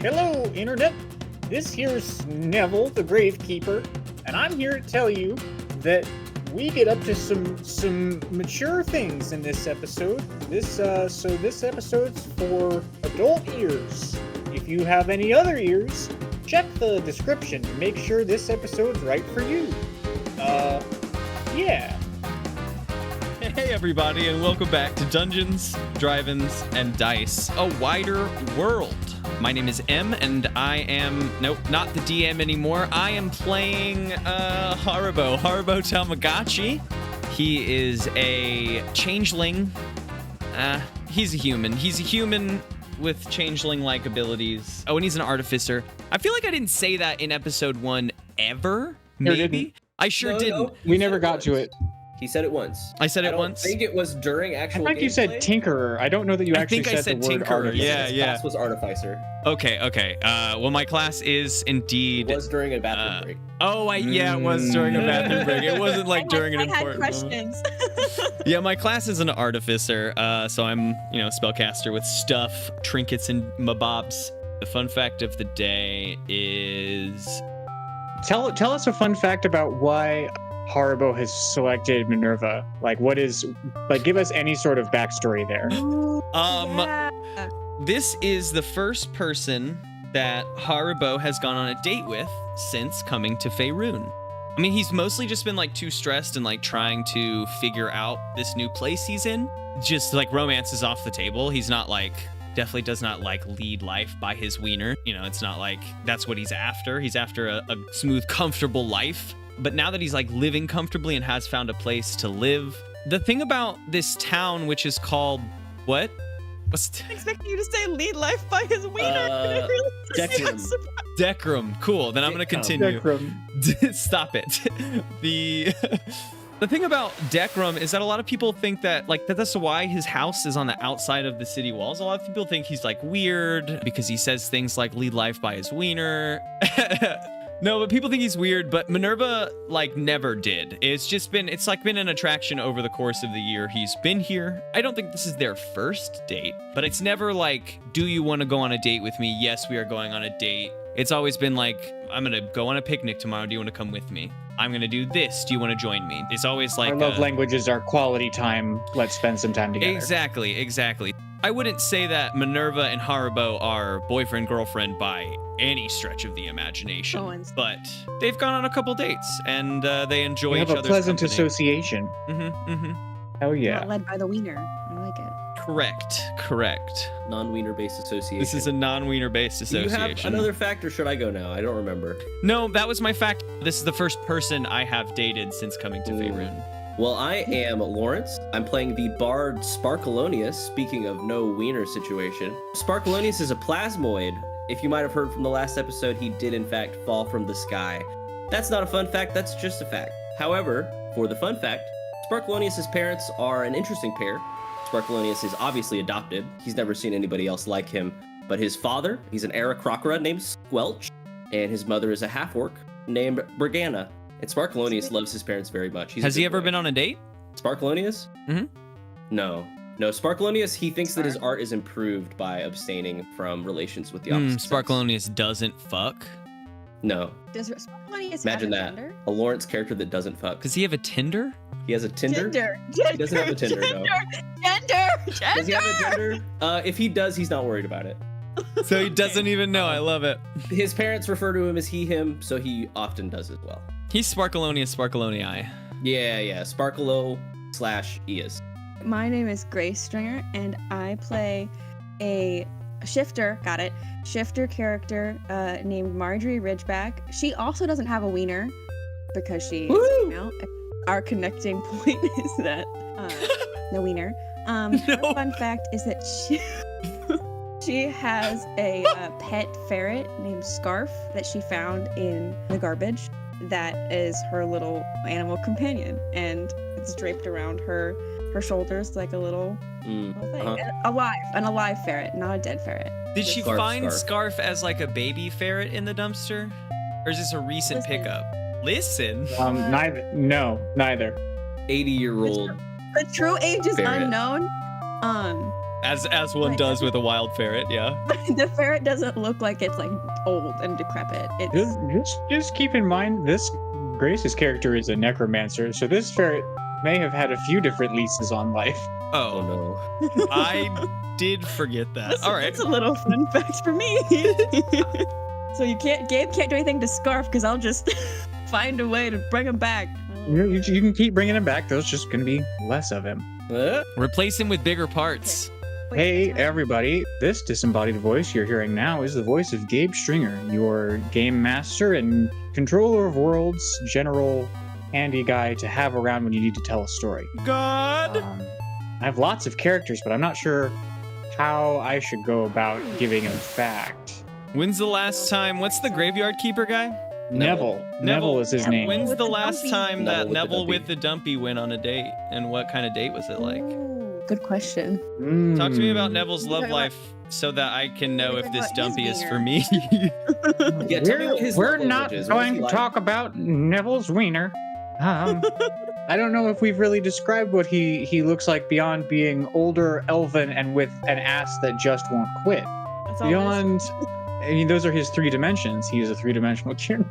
Hello, Internet. This here's Neville, the Gravekeeper, and I'm here to tell you that we get up to some mature things in this episode. This episode's for adult ears. If you have any other ears, check the description to make sure this episode's right for you. Yeah. Hey everybody, and welcome back to Dungeons, Drive-Ins, and Dice, a wider world. My name is M, and I am, nope, not the DM anymore. I am playing Haribo Tamagotchi. He is a changeling. He's a human with changeling-like abilities. Oh, and he's an artificer. I feel like I didn't say that in episode 1 ever, maybe? I sure didn't. No, We never got to it. He said it once. I said it once? I think it was during actual I think you said tinkerer. I don't know that you actually said the word tinkerer. artificer. Yeah. His class was artificer. Okay. Well, my class is indeed... It was during a bathroom break. Oh, it was during a bathroom break. It wasn't like during an important questions. Yeah, my class is an artificer, so I'm, spellcaster with stuff, trinkets, and mabobs. The fun fact of the day is... Tell us a fun fact about why Haribo has selected Minerva. Give us any sort of backstory there. This is the first person that Haribo has gone on a date with since coming to Faerun. I mean, he's mostly just been too stressed and trying to figure out this new place he's in. Just romance is off the table. He's not definitely does not lead life by his wiener. It's not that's what he's after. He's after a smooth, comfortable life. But now that he's living comfortably and has found a place to live, the thing about this town, which is called what? I'm expecting you to say lead life by his wiener. Decrum. Decrum. Cool. Then I'm going to continue. Decrum. Stop it. The thing about Decrum is that a lot of people think that that's why his house is on the outside of the city walls. A lot of people think he's weird because he says things like lead life by his wiener. No, but people think he's weird, but Minerva never did. It's been an attraction over the course of the year he's been here. I don't think this is their first date, but it's never do you want to go on a date with me? Yes, we are going on a date. It's always been I'm going to go on a picnic tomorrow. Do you want to come with me? I'm going to do this. Do you want to join me? It's always Our love languages are quality time. Let's spend some time together. Exactly. I wouldn't say that Minerva and Haribo are boyfriend-girlfriend by any stretch of the imagination, but they've gone on a couple dates, and they enjoy each other's company. Have a pleasant association. Oh, yeah. Not led by the wiener. I like it. Correct. Non-wiener-based association. This is a non-wiener-based association. Do you have another fact, or should I go now? I don't remember. No, that was my fact. This is the first person I have dated since coming to Faerun. Well, I am Lawrence. I'm playing the bard Sparkleoneous, speaking of no wiener situation. Sparkleoneous is a plasmoid. If you might have heard from the last episode, he did in fact fall from the sky. That's not a fun fact, that's just a fact. However, for the fun fact, Sparkleoneous' parents are an interesting pair. Sparkleoneous is obviously adopted. He's never seen anybody else like him. But his father, he's an Aarakocra named Squelch, and his mother is a half-orc named Brigana. And Sparkleoneous loves his parents very much. Has he ever been on a date? Sparkleoneous? Mm-hmm. No, Sparkleoneous, he thinks that his art is improved by abstaining from relations with the opposite sex. Sparkleoneous doesn't fuck? No. Does Sparkleoneous Imagine have a that. Tinder? A Lawrence character that doesn't fuck. Does he have a Tinder? He has a Tinder? He doesn't have a Tinder, though. Does he have a Tinder? If he does, he's not worried about it. So he doesn't even know. I love it. His parents refer to him as he, him, so he often does as well. He's Sparkleoneous, Sparkleonii. Yeah. Sparklo/Eas. My name is Grace Stringer, and I play a shifter, shifter character named Margery Ridgeback. She also doesn't have a wiener because she is female. Our connecting point is that no wiener. Her fun fact is that she has a pet ferret named Scarf that she found in the garbage. That is her little animal companion, and it's draped around her shoulders like a little thing. An alive ferret, not a dead ferret. Did she find Scarf as a baby ferret in the dumpster? Or is this a recent pickup? Listen. Neither. 80-year-old. The true age is ferret. unknown. As one does with a wild ferret, yeah. The ferret doesn't look like it's like old and decrepit. It's Just keep in mind, Grace's character is a necromancer, so this ferret may have had a few different leases on life. Oh Oh, no. I did forget that. All right. That's a little fun fact for me. So Gabe can't do anything to Scarf because I'll just find a way to bring him back. You can keep bringing him back. There's just going to be less of him. Replace him with bigger parts. Wait, Hey, that's right. everybody. This disembodied voice you're hearing now is the voice of Gabe Stringer, your game master and controller of worlds, general handy guy to have around when you need to tell a story. God. I have lots of characters, but I'm not sure how I should go about giving a fact. When's the last time? What's the graveyard keeper guy? Neville. Neville is his name. When's With the the last dumpy. time that Neville with the Neville with the dumpy went on a date? And what kind of date was it like? Ooh, good question. Talk to me about Mm. Neville's love talking life so that I can know We're if talking this about his dumpy is wiener. for me. Yeah, tell me what his We're love not language is. What does going he to like? talk about Neville's wiener. I don't know if we've really described what he looks like beyond being older, elven, and with an ass that just won't quit. That's all Beyond, I mean, those are his 3 dimensions. He is a 3-dimensional character.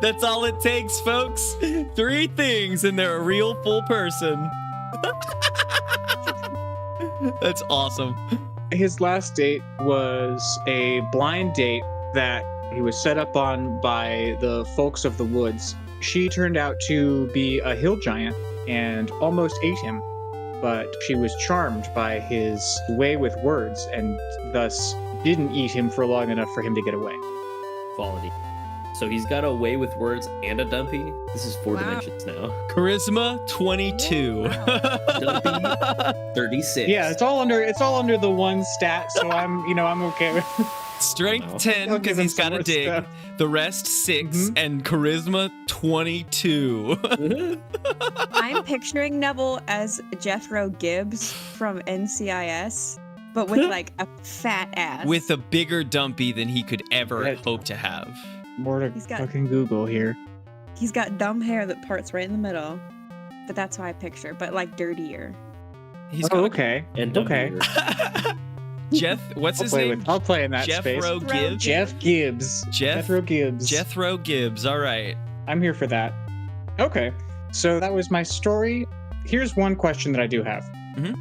That's all it takes, folks. 3 things and they're a real full person. That's awesome. His last date was a blind date that he was set up on by the folks of the woods. She turned out to be a hill giant and almost ate him, but she was charmed by his way with words and thus didn't eat him for long enough for him to get away. Quality. So he's got a way with words and a dumpy. This is 4 Wow. dimensions now. Charisma 22. Dumpy 36. Yeah, it's all under the one stat, so I'm okay with Strength Wow. 10 I'll because give him he's got some a more dig. stuff. The rest 6 Mhm. and charisma 22. I'm picturing Neville as Jethro Gibbs from NCIS, but with like a fat ass. With a bigger dumpy than he could ever Right. hope to have. more to He's got- fucking Google here. He's got dumb hair that parts right in the middle, but that's how I picture. But like dirtier. He's Oh, got okay. And Okay. dumpy. Jeff, what's his name? I'll play in that space. Jethro Gibbs. Jeff Gibbs. Jethro Gibbs. Jethro Gibbs. All right. I'm here for that. Okay, so that was my story. Here's one question that I do have. Mhm.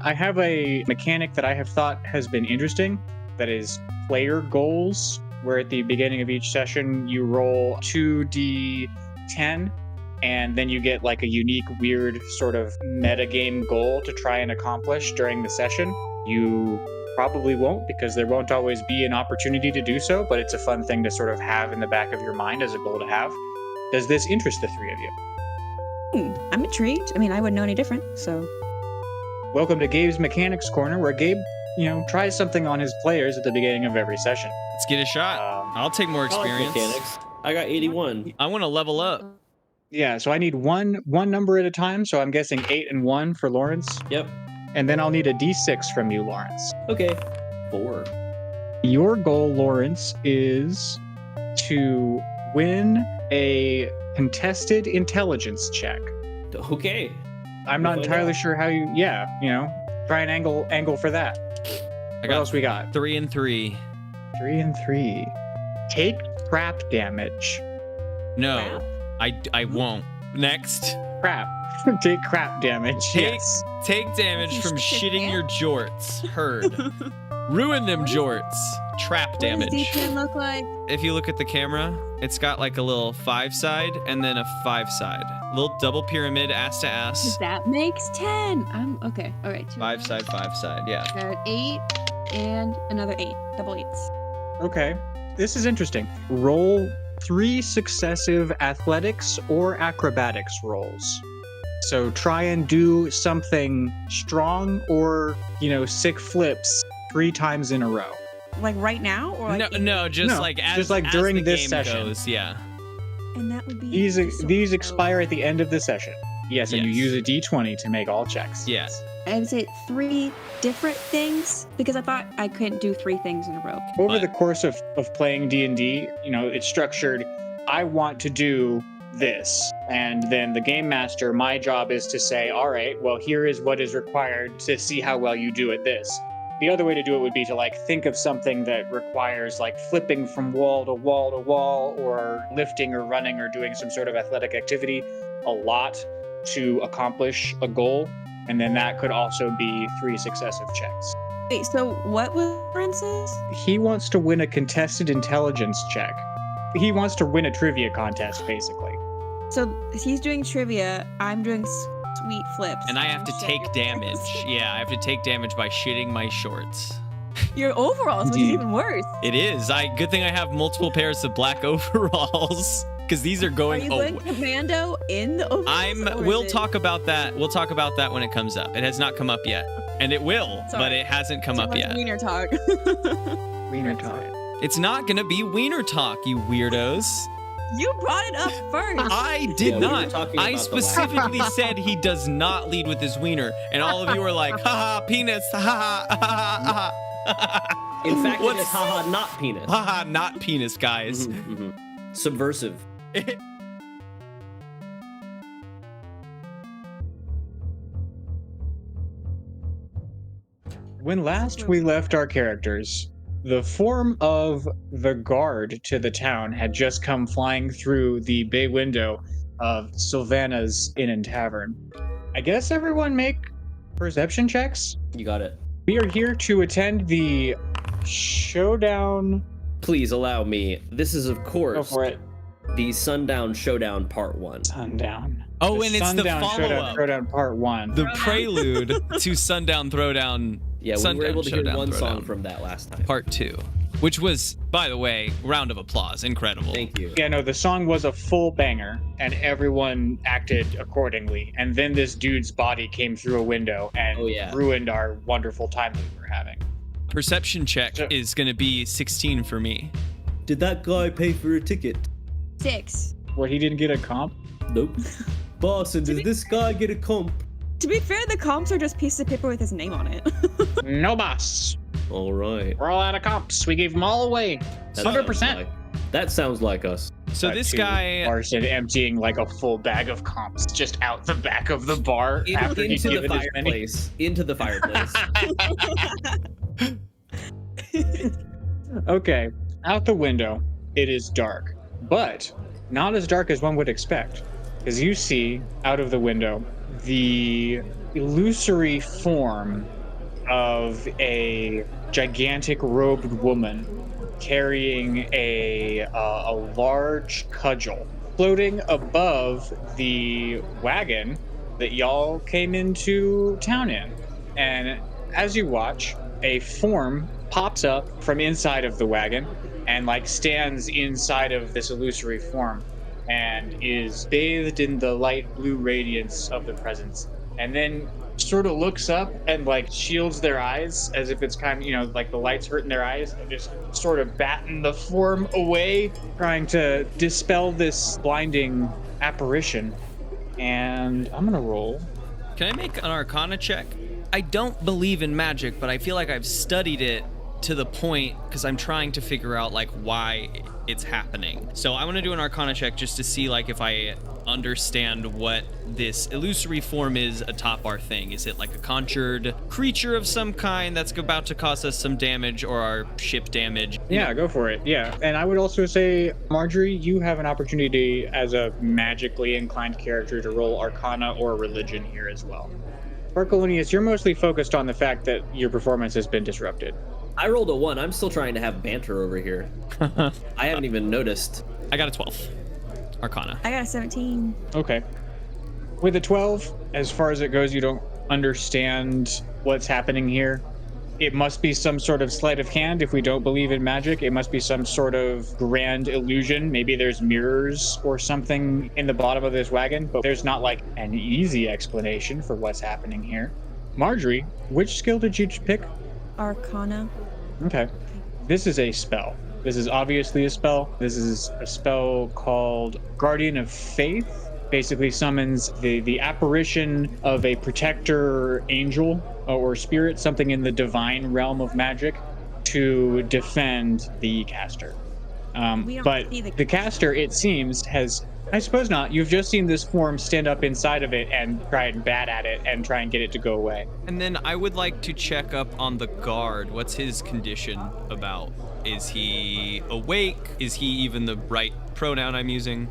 I have a mechanic that I have thought has been interesting, that is player goals, where at the beginning of each session you roll 2d10, and then you get like a unique, weird sort of metagame goal to try and accomplish during the session. You probably won't, because there won't always be an opportunity to do so, but it's a fun thing to sort of have in the back of your mind as a goal to have. Does this interest the 3 of you? I'm intrigued. I mean, I wouldn't know any different. So Welcome to Gabe's Mechanics Corner, where Gabe, tries something on his players at the beginning of every session. Let's get a shot. I'll take more I like experience. mechanics. I got 81. I want to level up. Yeah, so I need one number at a time, so I'm guessing 8 and 1 for Lawrence, Yep. and then I'll need a d6 from you, Lawrence. Okay. 4. Your goal, Lawrence, is to win a contested intelligence check. Okay. I'm not We'll find entirely out. sure how try and angle for that. I What got else we got? 3 and 3. 3 and 3. Take crap damage. No, I won't. Next. Crap. Take crap damage. Take- Yes. Take damage You from stick your shitting hand? your jorts. Heard. Ruin them jorts. Trap damage. What does D10 look like? If you look at the camera, it's got like a little 5 side and then a 5 side. Little double pyramid, ass to ass. That makes 10. I'm okay. All right. 5 side, 5 side. Yeah. Got 8 and another 8. Double 8s. Okay. This is interesting. Roll 3 successive athletics or acrobatics rolls. So try and do something strong or, sick flips 3 times in a row. Like right now, or like No, just No, like as, just like as during the this game session. goes, yeah. And that would be These expire at the end of the session. Yes, and you Yes. use a d20 to make all checks. Yeah. I would say 3 different things because I thought I couldn't do 3 things in a row. Over But- the course of playing D&D, it's structured. I want to do this. And then the game master, my job is to say, all right, well, here is what is required to see how well you do at this. The other way to do it would be to like think of something that requires like flipping from wall to wall to wall, or lifting or running or doing some sort of athletic activity a lot to accomplish a goal. And then that could also be 3 successive checks. Wait, so what was Lawrence's? He wants to win a contested intelligence check. He wants to win a trivia contest, basically. So he's doing trivia, I'm doing sweet flips. And I have to take damage. Yeah, I have to take damage by shitting my shorts. Your overalls, which is Indeed. even worse. It is. Good thing I have multiple pairs of black overalls, because these are Are going you going commando in the overalls? We'll talk about that. We'll talk about that when it comes up. It has not come up yet. And it will, Sorry. but it hasn't come up yet. Wiener talk. Wiener talk. It's not gonna be wiener talk, you weirdos. You brought it up first. I did Yeah, we were not. talking I about the last- specifically said he does not lead with his wiener, and all of you were like, haha, penis, haha, haha, haha. In fact, it What's- is haha, not penis. Haha, not penis, guys. Mhm, mhm. Subversive. When last we left our characters, the form of the guard to the town had just come flying through the bay window of Sylvana's Inn and Tavern. I guess everyone make perception checks? You got it. We are here to attend the showdown. Please allow me. This is, of Go course, for it. the Sundown Showdown Part 1. Sundown. Oh, and it's the Sundown follow-up. Showdown Part 1. The prelude to Sundown Throwdown Yeah, we were Sundown able to hear Showdown one song Throwdown. from that last time. Part 2, which was, by the way, round of applause. Incredible. Thank you. Yeah, no, the song was a full banger, and everyone acted accordingly. And then this dude's body came through a window and Oh, yeah. ruined our wonderful time we were having. Perception check So- is going to be 16 for me. Did that guy pay for a ticket? 6. What, he didn't get a comp? Nope. Boss, and does this guy get a comp? To be fair, the comps are just pieces of paper with his name on it. No, boss. All right. We're all out of comps. We gave them all away. That 100%. sounds like- That sounds like us. So Cut this to guy, Larson emptying like a full bag of comps just out the back of the bar after he's Into the given his many. fireplace. Into the fireplace. Okay, out the window, it is dark, but not as dark as one would expect, because you see out of the window the illusory form of a gigantic robed woman carrying a large cudgel floating above the wagon that y'all came into town in. And as you watch, a form pops up from inside of the wagon and like stands inside of this illusory form and is bathed in the light blue radiance of the presence, and then sort of looks up and like shields their eyes as if it's kind of, you know, like the light's hurting their eyes, and just sort of batten the form away, trying to dispel this blinding apparition. And I'm gonna roll. can I make an Arcana check? I don't believe in magic, but I feel like I've studied it to the point because I'm trying to figure out like why it's happening. So I want to do an Arcana check just to see like if I understand what this illusory form is atop our thing. Is it like a conjured creature of some kind that's about to cause us some damage, or our ship damage? Yeah, go for it. Yeah. And I would also say, Margery, you have an opportunity as a magically inclined character to roll Arcana or Religion here as well. Sparkleoneous, you're mostly focused on the fact that your performance has been disrupted. I rolled a 1. I'm still trying to have banter over here. I haven't even noticed. I got a 12. Arcana. I got a 17. Okay. With a 12, as far as it goes, you don't understand what's happening here. It must be some sort of sleight of hand if we don't believe in magic. It must be some sort of grand illusion. Maybe there's mirrors or something in the bottom of this wagon, but there's not like an easy explanation for what's happening here. Margery, which skill did you pick? Arcana. Okay. This is a spell. This is obviously a spell. This is a spell called Guardian of Faith. Basically summons the apparition of a protector angel or spirit, something in the divine realm of magic, to defend the caster. We don't But see the caster, it seems, has. I suppose not. You've just seen this form stand up inside of it and try and bat at it and try and get it to go away. And then I would like to check up on the guard. What's his condition about? Is he awake? Is he even the right pronoun I'm using?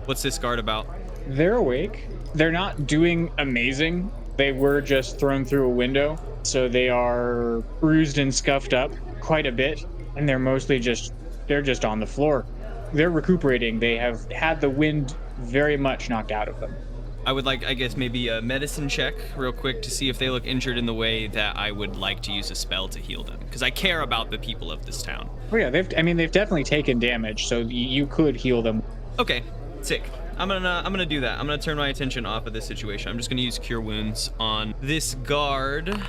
What's this guard about? They're awake. They're not doing amazing. They were just thrown through a window, so they are bruised and scuffed up quite a bit, and they're mostly just on the floor. They're recuperating. They have had the wind very much knocked out of them. I would like, I guess, maybe a medicine check real quick to see if they look injured in the way that I would like to use a spell to heal them, because I care about the people of this town. Oh yeah, they've definitely taken damage, so you could heal them. Okay, sick. I'm gonna do that. I'm gonna turn my attention off of this situation. I'm just gonna use Cure Wounds on this guard.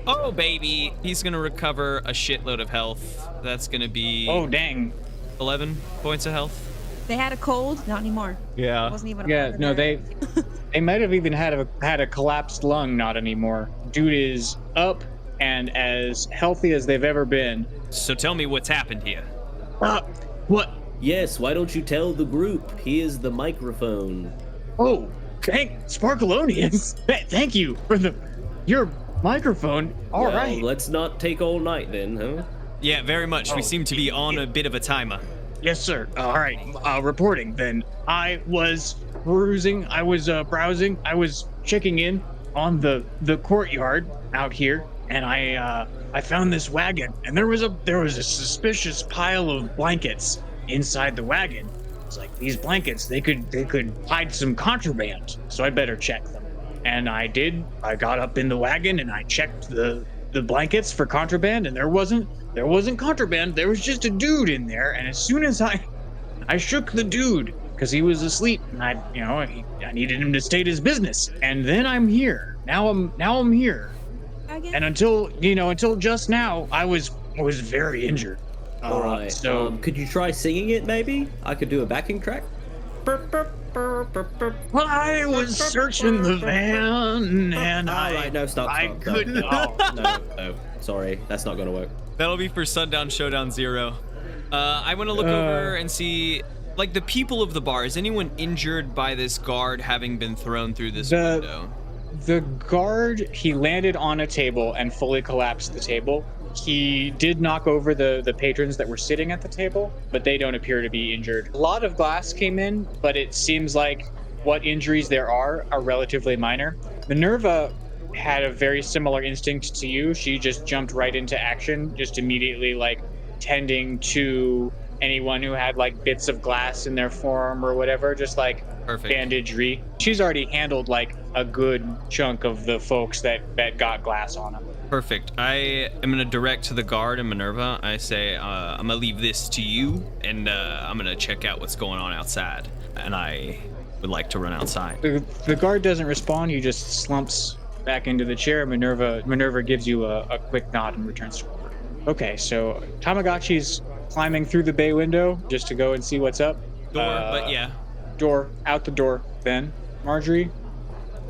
Oh baby, he's gonna recover a shitload of health. That's gonna be Oh dang. 11 points of health. They had a cold, not anymore. Yeah. It wasn't even a Yeah, part no, of their- they might have even had a collapsed lung, not anymore. Dude is up and as healthy as they've ever been. So tell me what's happened here. What? Yes, why don't you tell the group? Here's the microphone. Oh, thank Sparkleoneous. Thank you for your microphone. All Well, right. let's not take all night then, huh? Yeah, very much. We seem to be on a bit of a timer. Yes, sir. All right. Reporting then. I was perusing. I was browsing. I was checking in on the courtyard out here, and I found this wagon, and there was a suspicious pile of blankets inside the wagon. It's like these blankets, they could hide some contraband, so I better check them. And I did. I got up in the wagon and I checked the blankets for contraband, and there wasn't contraband. There was just a dude in there, and as soon as I shook the dude because he was asleep, and I needed him to state his business, and then I'm here. Now I'm here, and until just now, I was very injured. All right. So Could you try singing it? Maybe I could do a backing track. I was searching the van, and All right, no, stop. I stop. couldn't. No. Sorry, that's not gonna work. That'll be for Sundown Showdown 0. I want to look over and see, like, the people of the bar. Is anyone injured by this guard having been thrown through this window? The guard, he landed on a table and fully collapsed the table. He did knock over the patrons that were sitting at the table, but they don't appear to be injured. A lot of glass came in, but it seems like what injuries there are relatively minor. Minerva had a very similar instinct to you. She just jumped right into action, just immediately like tending to anyone who had like bits of glass in their form or whatever, just like Perfect. bandagery. She's already handled like a good chunk of the folks that got glass on them. Perfect. I am going to direct to the guard and Minerva. I say, I'm going to leave this to you, and I'm going to check out what's going on outside. And I would like to run outside. The guard doesn't respond. He just slumps back into the chair. Minerva gives you a quick nod and returns to work. Okay, so Tamagotchi's climbing through the bay window just to go and see what's up. But yeah. Door, out the door. Then, Margery?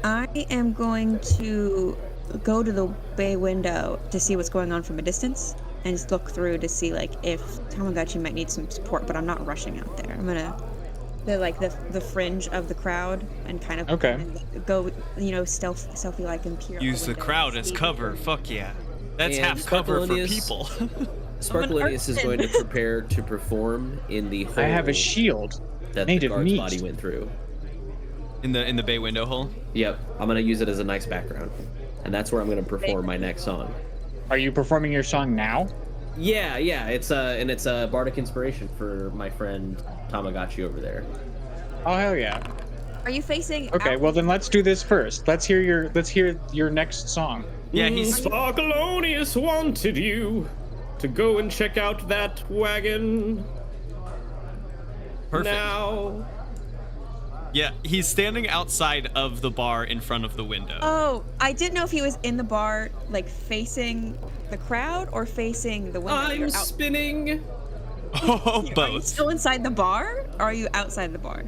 I am going to go to the bay window to see what's going on from a distance and just look through to see like if Tamagotchi might need some support, but I'm not rushing out there. I'm gonna the fringe of the crowd and kind of go, stealthy like and peer. Use the crowd as cover. Fuck yeah. That's And half cover for Sparkleoneous- people. Sparkleoneous is going to prepare to perform in the hole I have a shield that made the of guard's meat. body went through. in the bay window hole. Yep, I'm gonna use it as a nice background, and that's where I'm gonna perform my next song. Are you performing your song now? Yeah, it's a bardic inspiration for my friend Tamagotchi over there. Oh hell yeah. Are you facing? Okay, out? well then let's do this first. Let's hear your next song. Yeah, he's Sparkleoneous wanted you to go and check out that wagon. perfect. Now. Yeah, he's standing outside of the bar in front of the window. Oh, I didn't know if he was in the bar, like facing the crowd or facing the window. I'm You're out- spinning. Oh, Are you both. still inside the bar, or are you outside the bar?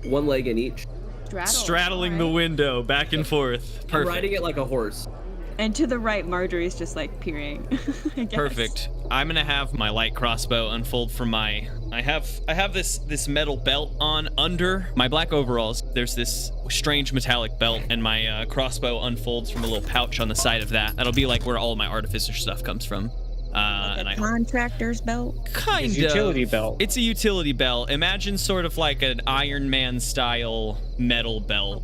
One leg in each. Straddle. Straddling the Alright. window back and forth. I'm Perfect. riding it like a horse. And to the right, Margery's just like peering. I guess. Perfect. I'm gonna have my light crossbow unfold from my. I have this metal belt on under my black overalls. There's this strange metallic belt, and my crossbow unfolds from a little pouch on the side of that. That'll be like where all my artificer stuff comes from. Like a contractor's belt. Kind It's of utility belt. It's a utility belt. Imagine sort of like an Iron Man style metal belt.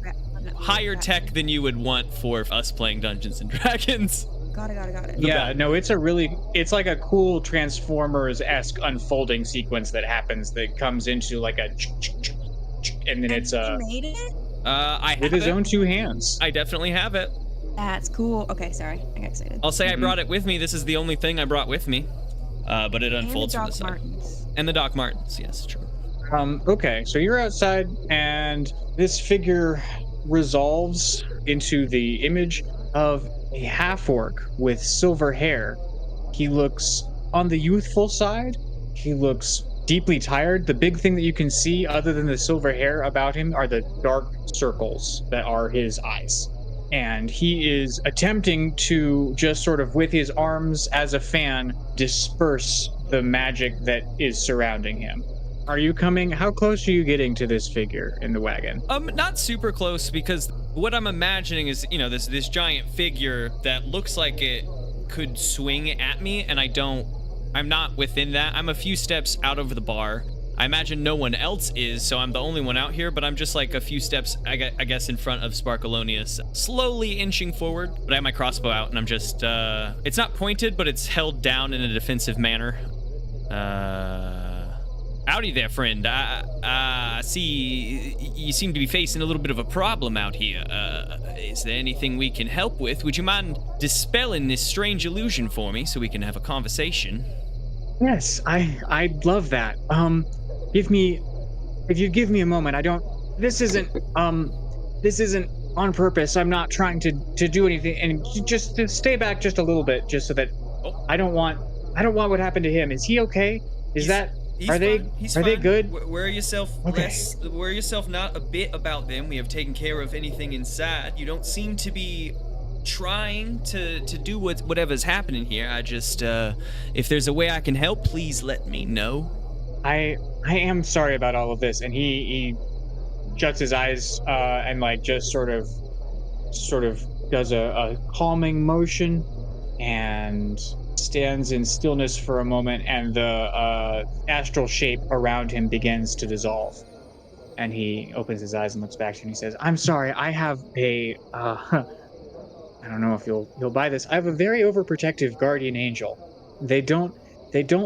Higher tech than you would want for us playing Dungeons and Dragons. Got it. Yeah, no, it's like a cool Transformers-esque unfolding sequence that happens that comes into like a and then it's You made it? I have with his it. own two hands. I definitely have it. That's cool. Okay, sorry. I got excited. I'll say I brought it with me. This is the only thing I brought with me. But it unfolds from the side. Martens. And the Doc Martens, yes, true. Okay, so you're outside, and this figure resolves into the image of a half-orc with silver hair. He looks on the youthful side. He looks deeply tired. The big thing that you can see, other than the silver hair about him, are the dark circles that are his eyes. And he is attempting to just sort of, with his arms as a fan, disperse the magic that is surrounding him. Are you coming? How close are you getting to this figure in the wagon? Not super close, because what I'm imagining is, this giant figure that looks like it could swing at me, and I'm not within that. I'm a few steps out of the bar. I imagine no one else is, so I'm the only one out here, but I'm just like a few steps, I guess, in front of Sparkleoneous, slowly inching forward. But I have my crossbow out, and I'm just, it's not pointed, but it's held down in a defensive manner. Howdy there, friend. I see you seem to be facing a little bit of a problem out here. Is there anything we can help with? Would you mind dispelling this strange illusion for me so we can have a conversation? Yes, I'd love that. If you give me a moment, this isn't on purpose. I'm not trying to do anything, and just to stay back just a little bit, just so that I don't want what happened to him. Is he okay? Are they good? Worry yourself Okay. less. Worry yourself not a bit about them. We have taken care of anything inside. You don't seem to be trying to do whatever's happening here. I just, if there's a way I can help, please let me know. I am sorry about all of this. And he shuts his eyes and like just sort of does a calming motion and stands in stillness for a moment, and the astral shape around him begins to dissolve. And he opens his eyes and looks back to you and he says, "I'm sorry, I have a I don't know if you'll buy this. I have a very overprotective guardian angel. They don't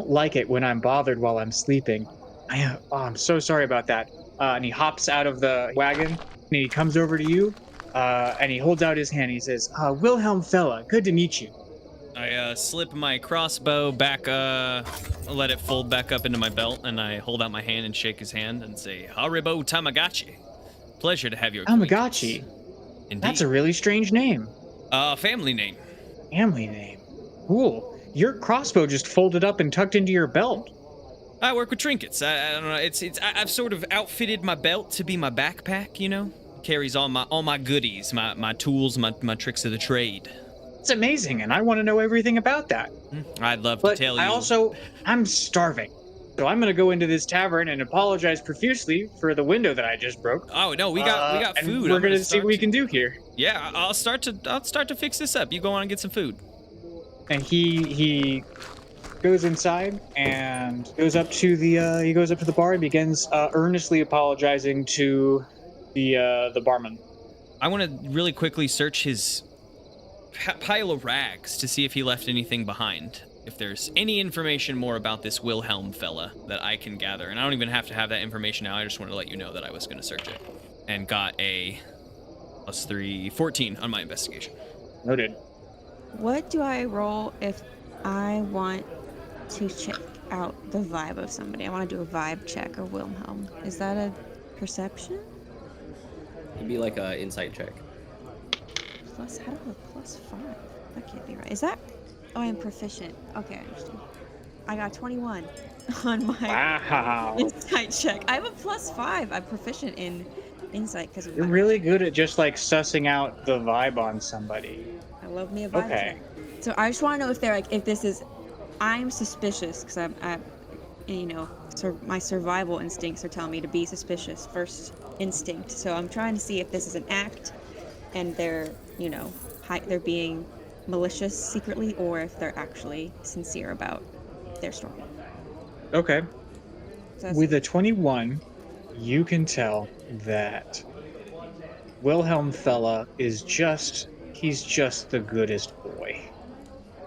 like it when I'm bothered while I'm sleeping. I'm so sorry about that." And he hops out of the wagon and he comes over to you and he holds out his hand. He says, "Wilhelm Fella, good to meet you." I slip my crossbow back, let it fold back up into my belt, and I hold out my hand and shake his hand and say, "Haribo Tamagotchi. Pleasure to have your Tamagotchi? Indeed. That's a really strange name. Family name. Family name. Cool. Your crossbow just folded up and tucked into your belt. I work with trinkets. I don't know. I've sort of outfitted my belt to be my backpack. Carries all my goodies, my tools, my tricks of the trade. It's amazing, and I want to know everything about that. I'd love But to tell you. I'm starving. So I'm going to go into this tavern and apologize profusely for the window that I just broke. Oh no, we got and food. We're going to see what we can do here. Yeah, I'll start to fix this up. You go on and get some food. And he goes inside and goes up to the bar and begins earnestly apologizing to the barman. I want to really quickly search his pile of rags to see if he left anything behind. If there's any information more about this Wilhelm fella that I can gather. And I don't even have to have that information now. I just wanted to let you know that I was going to search it. And got a +3, 14 on my investigation. Noted. What do I roll if I want to check out the vibe of somebody? I want to do a vibe check or Wilhelm. Is that a perception? It'd be like an insight check. How do I have a +5? That can't be right. Is that? Oh, I'm proficient. Okay, I understand. I got 21 on my Wow. insight check. I have a +5. I'm proficient in insight because of You're my... really good at just like sussing out the vibe on somebody. I love me a vibe Okay. check. So I just want to know if they're like, if this is, I'm suspicious because my survival instincts are telling me to be suspicious, first instinct. So I'm trying to see if this is an act and they're, they're being malicious secretly, or if they're actually sincere about their story. Okay. So that's- With a 21, you can tell that Wilhelm fella he's just the goodest boy.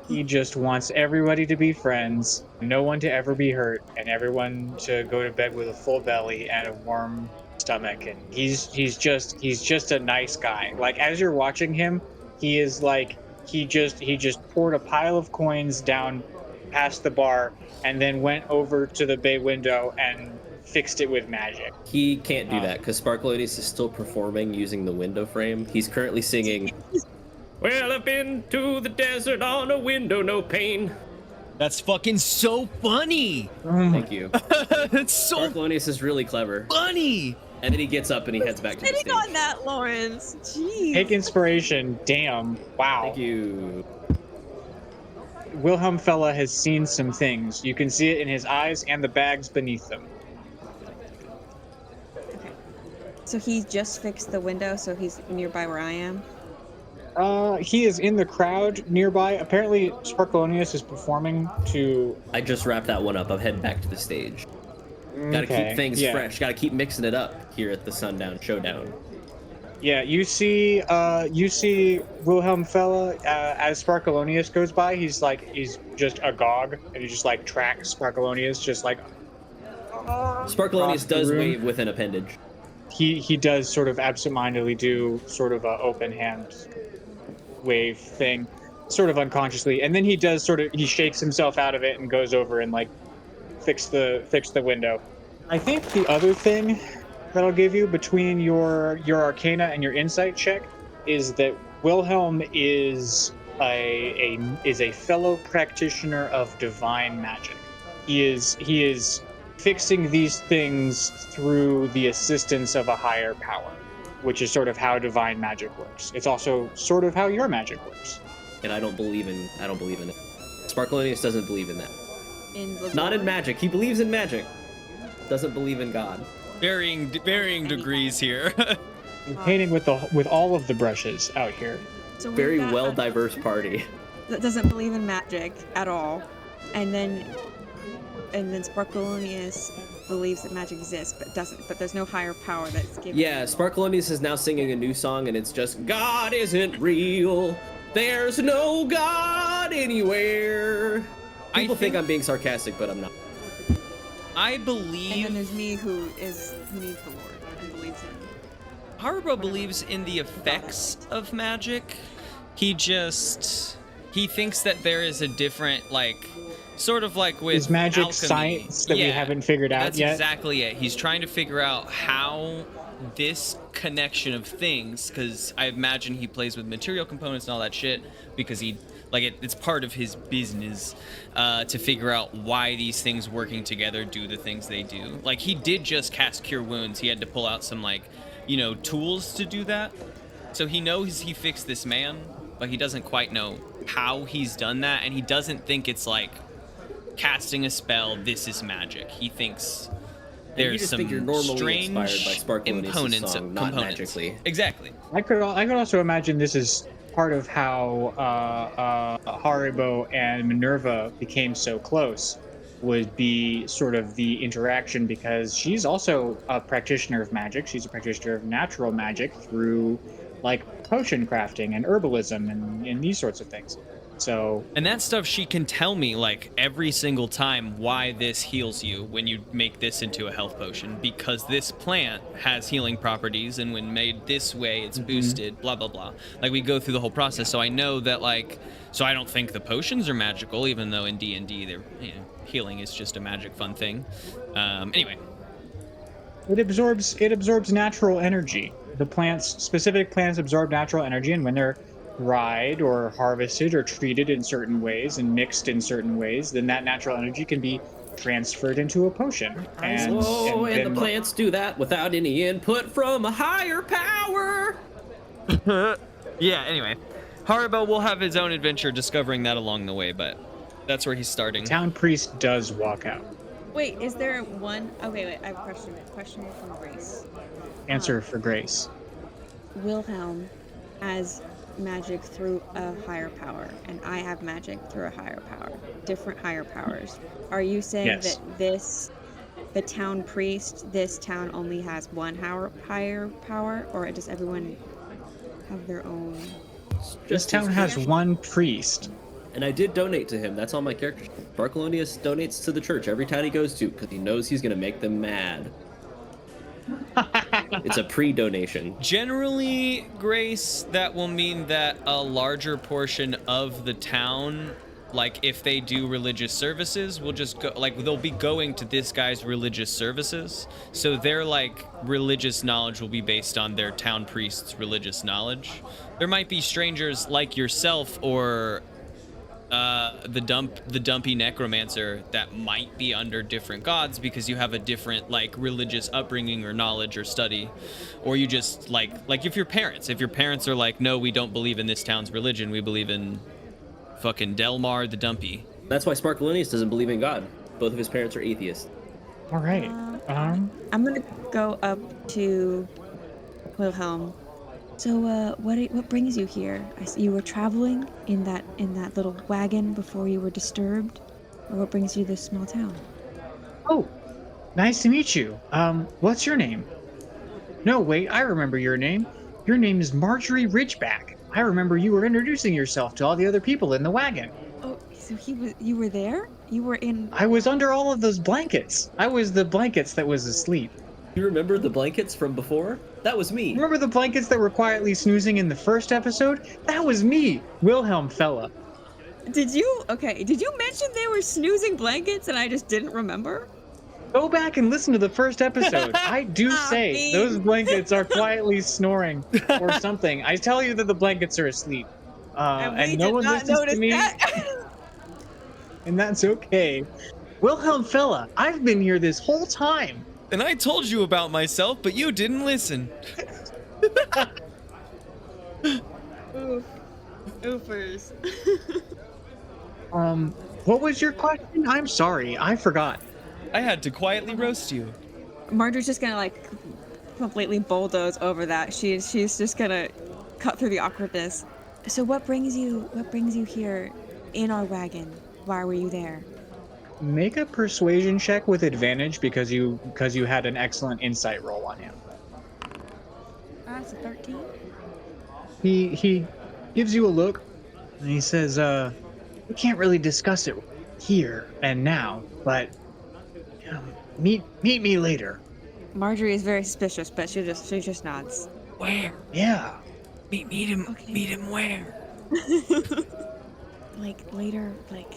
He just wants everybody to be friends, no one to ever be hurt, and everyone to go to bed with a full belly and a warm stomach. And he's just a nice guy. Like, as you're watching him, he is like he just poured a pile of coins down past the bar and then went over to the bay window and fixed it with magic. He can't do that because Sparkleoneous is still performing using the window frame. He's currently singing, "Well, I've been to the desert on a window, no pane." That's fucking so funny. Thank you. That's so Sparkleoneous is really clever. funny. And then he gets up and he heads back to the Sitting stage. on that, Lawrence. Jeez. Take inspiration. Damn. Wow. Thank you. Wilhelm fella has seen some things. You can see it in his eyes and the bags beneath them. Okay. So he just fixed the window, so he's nearby where I am. He is in the crowd nearby. Apparently, Sparkleoneous is performing to. I just wrapped that one up. I'm heading back to the stage. Gotta keep things fresh. Gotta keep mixing it up here at the Sundown Showdown. Yeah, you see Wilhelm fella as Sparkleoneous goes by. He's just agog, and he just like tracks Sparkleoneous, just like. Sparkleoneous does wave with an appendage. He does sort of absentmindedly do sort of a open hand wave thing, sort of unconsciously, and then he shakes himself out of it and goes over and like fix the window. I think the other thing that I'll give you between your Arcana and your Insight check is that Wilhelm is a fellow practitioner of divine magic. He is fixing these things through the assistance of a higher power, which is sort of how divine magic works. It's also sort of how your magic works. And I don't believe in it. Sparkleoneous doesn't believe in that. Not in magic. He believes in magic. Doesn't believe in God. Varying degrees here. You're painting with all of the brushes out here. So we've Very got well a- diverse party. that doesn't believe in magic at all, and then Sparkleoneous believes that magic exists, but doesn't. But there's no higher power that's given. Yeah, Sparkleoneous is now singing a new song, and it's just, "God isn't real. There's no God anywhere." People think I'm being sarcastic, but I'm not. I And believe then there's me who needs the Lord and believes in. Haribo believes in the effects of magic. He thinks that there is a different, like, sort of like with Is magic alchemy. science that we haven't figured out That's yet? exactly it. He's trying to figure out how this connection of things, because I imagine he plays with material components and all that shit, because it's part of his business to figure out why these things working together do the things they do. Like, he did just cast Cure Wounds. He had to pull out some, tools to do that. So he knows he fixed this man, but he doesn't quite know how he's done that, and he doesn't think it's like casting a spell, this is magic. He thinks there's just some think you're normally strange inspired by Sparkleoneous' song, not components. magically. Exactly. I could also imagine this is part of how Haribo and Minerva became so close, would be sort of the interaction, because she's also a practitioner of magic. She's a practitioner of natural magic through like potion crafting and herbalism and these sorts of things. So, and that stuff, she can tell me like every single time why this heals you when you make this into a health potion, because this plant has healing properties, and when made this way it's boosted, blah blah blah. Like, we go through the whole process, so I know that, like, so I don't think the potions are magical, even though in D&D they're, healing is just a magic fun thing. Anyway, it absorbs natural energy. Specific plants absorb natural energy, and when they're dried or harvested or treated in certain ways and mixed in certain ways, then that natural energy can be transferred into a potion. And the plants do that without any input from a higher power. yeah, anyway. Haribo will have his own adventure discovering that along the way, but that's where he's starting. Town priest does walk out. Wait, is there one? Okay, wait. I have a question. Question from Grace. Answer for Grace. Wilhelm has magic through a higher power, and I have magic through a higher power. Different higher powers. Are you saying Yes. that the town priest, this town only has one higher power, or does everyone have their own? This town has one priest. And I did donate to him. That's on my character sheet. Sparkleoneous donates to the church every town he goes to because he knows he's going to make them mad. It's a pre-donation. Generally, Grace, that will mean that a larger portion of the town, like if they do religious services, will just go, like they'll be going to this guy's religious services. So their like religious knowledge will be based on their town priest's religious knowledge. There might be strangers like yourself or the dumpy necromancer that might be under different gods because you have a different like religious upbringing or knowledge or study, or you just like if your parents are like, no, we don't believe in this town's religion, we believe in fucking Delmar the dumpy. That's why Sparkleoneous doesn't believe in God. Both of his parents are atheists. All right. I'm gonna go up to Wilhelm. So, what brings you here? I see you were traveling in that little wagon before you were disturbed, or what brings you to this small town? Oh, nice to meet you. What's your name? No, wait, I remember your name. Your name is Margery Ridgeback. I remember you were introducing yourself to all the other people in the wagon. Oh, so you were there? You were in... I was under all of those blankets. I was the blankets that was asleep. You remember the blankets from before? That was me. Remember the blankets that were quietly snoozing in the first episode? That was me, Wilhelm fella. Did you mention they were snoozing blankets and I just didn't remember? Go back and listen to the first episode. I do say me. those blankets are quietly snoring or something. I tell you that the blankets are asleep. And no one listens to me. And that's okay. Wilhelm fella, I've been here this whole time. And I told you about myself, but you didn't listen. Oof. Oofers. What was your question? I'm sorry, I forgot. I had to quietly roast you. Marjorie's just gonna like completely bulldoze over that. She's just gonna cut through the awkwardness. So what brings you here in our wagon? Why were you there? Make a persuasion check with advantage because you had an excellent insight roll on him. That's a 13. He gives you a look and he says, we can't really discuss it here and now, but meet me later. Margery is very suspicious, but she just nods. Where? Yeah. Meet him. Okay. Meet him where? Like later, like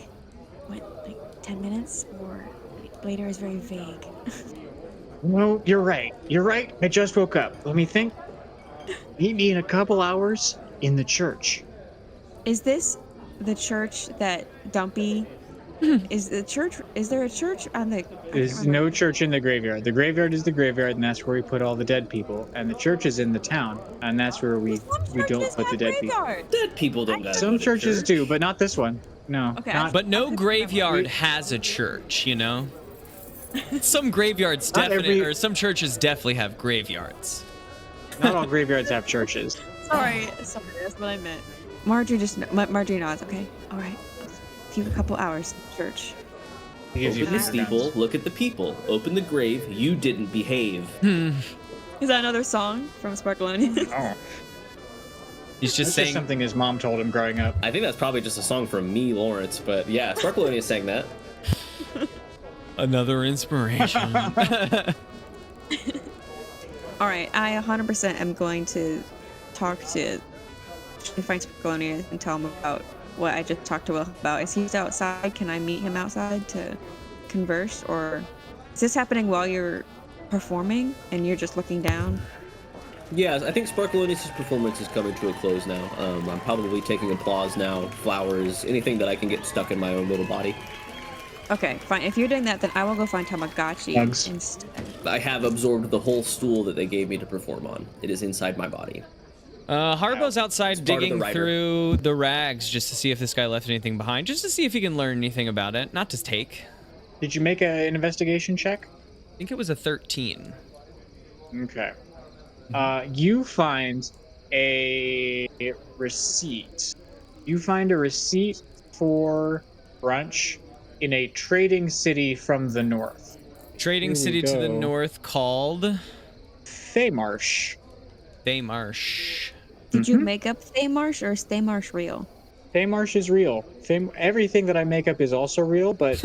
what, like 10 minutes, or like, later is very vague. No, you're right. I just woke up. Let me think. Meet me in a couple hours in the church. Is this the church that Dumpy? Is there a church on the? There's no church in the graveyard. The graveyard is the graveyard, and that's where we put all the dead people. And the church is in the town, and that's where we don't put the dead people. Dead people don't go Some to churches church. do, but not this one. No. Okay, not- But no graveyard has a church, you know? Some graveyards Not definitely, every- or some churches definitely have graveyards. Not all graveyards have churches. Sorry, that's what I meant. Margery nods. Okay, all right. A couple hours in church. He gives you Open the finger steeple, guns. look at the people. Open the grave, you didn't behave. Is that another song from Sparkleoneous? Oh, He's just that's saying just something his mom told him growing up. I think that's probably just a song from me, Lawrence, but yeah, Sparkleoneous sang that. another inspiration. All right, I 100% am going to talk to find Sparkleoneous and tell him about what I just talked to Will about. Is he outside? Can I meet him outside to converse, or is this happening while you're performing and you're just looking down? Yeah, I think Sparkleoneous' performance is coming to a close now. I'm probably taking applause now, flowers, anything that I can get stuck in my own little body. Okay, fine. If you're doing that, then I will go find Tamagotchi Thanks. instead. I have absorbed the whole stool that they gave me to perform on. It is inside my body. Haribo's outside It's part of the digging writer. through the rags just to see if this guy left anything behind, just to see if he can learn anything about it, not to take. Did you make an investigation check? I think it was a 13. Okay. You find a receipt. You find a receipt for brunch in a trading city from the north. Trading Here we city to the go. north called Thaymarsh. Baymarsh. Did you make up Thaymarsh or is Thaymarsh real? Thaymarsh is real. Everything that I make up is also real, but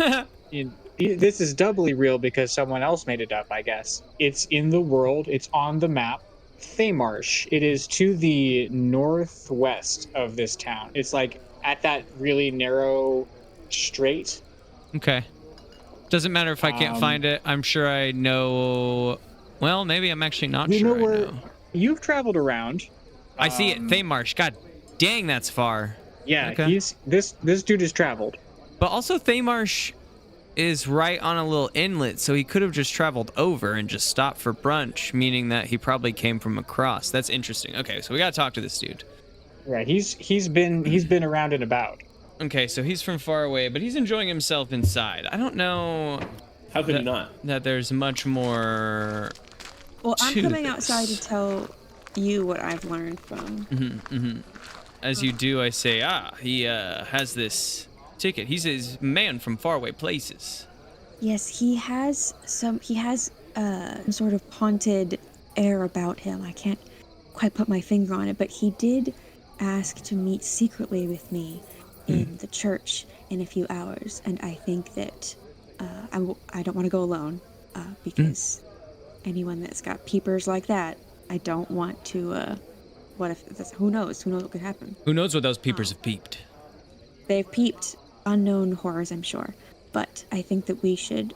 this is doubly real because someone else made it up, I guess. It's in the world. It's on the map. Thaymarsh. It is to the northwest of this town. It's like at that really narrow strait. Okay. Doesn't matter if I can't find it. I'm sure I know. Well, maybe I'm actually not You sure. know where I know. you've traveled around. I see it. Thaymarsh. God dang, that's far. Yeah, Okay. this dude has traveled. But also Thaymarsh is right on a little inlet, so he could have just traveled over and just stopped for brunch, meaning that he probably came from across. That's interesting. Okay, so we gotta talk to this dude. Right, he's been around and about. Okay, so he's from far away, but he's enjoying himself inside. I don't know How could you not? that there's much more. Well, I'm to coming this. outside to tell you what I've learned from. As you do, I say, he has this ticket. He's a man from faraway places. Yes, he has some sort of haunted air about him. I can't quite put my finger on it, but he did ask to meet secretly with me in the church in a few hours, and I think that I don't want to go alone because anyone that's got peepers like that, I don't want to. What if? Who knows? Who knows what could happen? Who knows what those peepers have peeped? They've peeped unknown horrors, I'm sure. But I think that we should,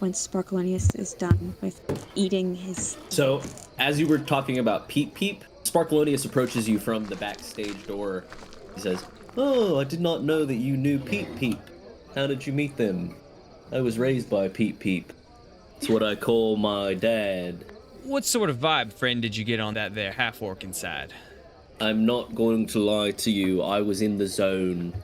once Sparkleoneous is done with eating his... So, as you were talking about Peep Peep, Sparkleoneous approaches you from the backstage door. He says, "Oh, I did not know that you knew Peep Peep. How did you meet them? I was raised by Peep Peep. It's what I call my dad. What sort of vibe, friend, did you get on that there half-orc inside? I'm not going to lie to you, I was in the zone.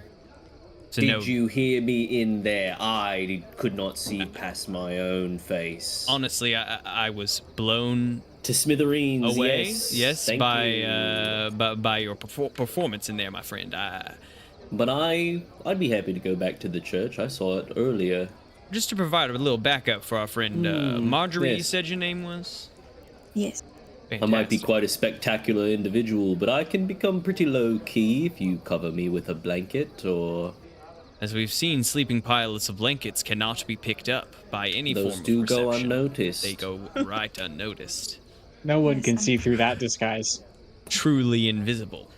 So Did no, you hear me in there? I could not see past my own face. honestly, I was blown To smithereens, away. yes. Thank you. by your performance in there, my friend. But I'd be happy to go back to the church. I saw it earlier. Just to provide a little backup for our friend Margery, you yes. said your name was? Yes. I might be Fantastic. quite a spectacular individual, but I can become pretty low-key if you cover me with a blanket or... As we've seen, sleeping piles of blankets cannot be picked up by any Those form do of go perception. unnoticed. They go right unnoticed. No one Yes, can I'm- see through that disguise. Truly invisible.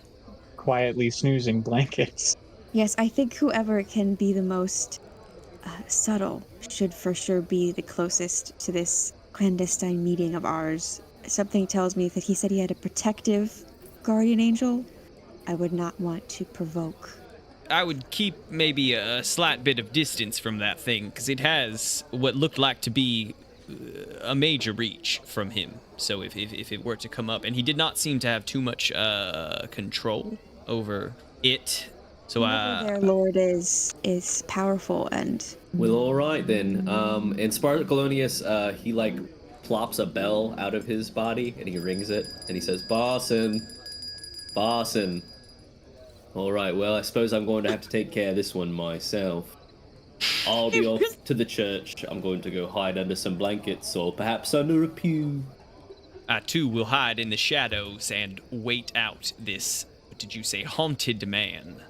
Quietly snoozing blankets. Yes, I think whoever can be the most subtle should for sure be the closest to this clandestine meeting of ours. Something tells me that he said he had a protective guardian angel. I would not want to provoke. I would keep maybe a slight bit of distance from that thing, because it has what looked like to be a major reach from him. So if it were to come up, and he did not seem to have too much control over it. So Whoever their lord is powerful and Well, all right then. And Sparkleoneous, he like plops a bell out of his body and he rings it and he says, "Barson, Barson." All right. Well, I suppose I'm going to have to take care of this one myself. I'll be off to the church. I'm going to go hide under some blankets or perhaps under a pew. I too will hide in the shadows and wait out this, what did you say, haunted man.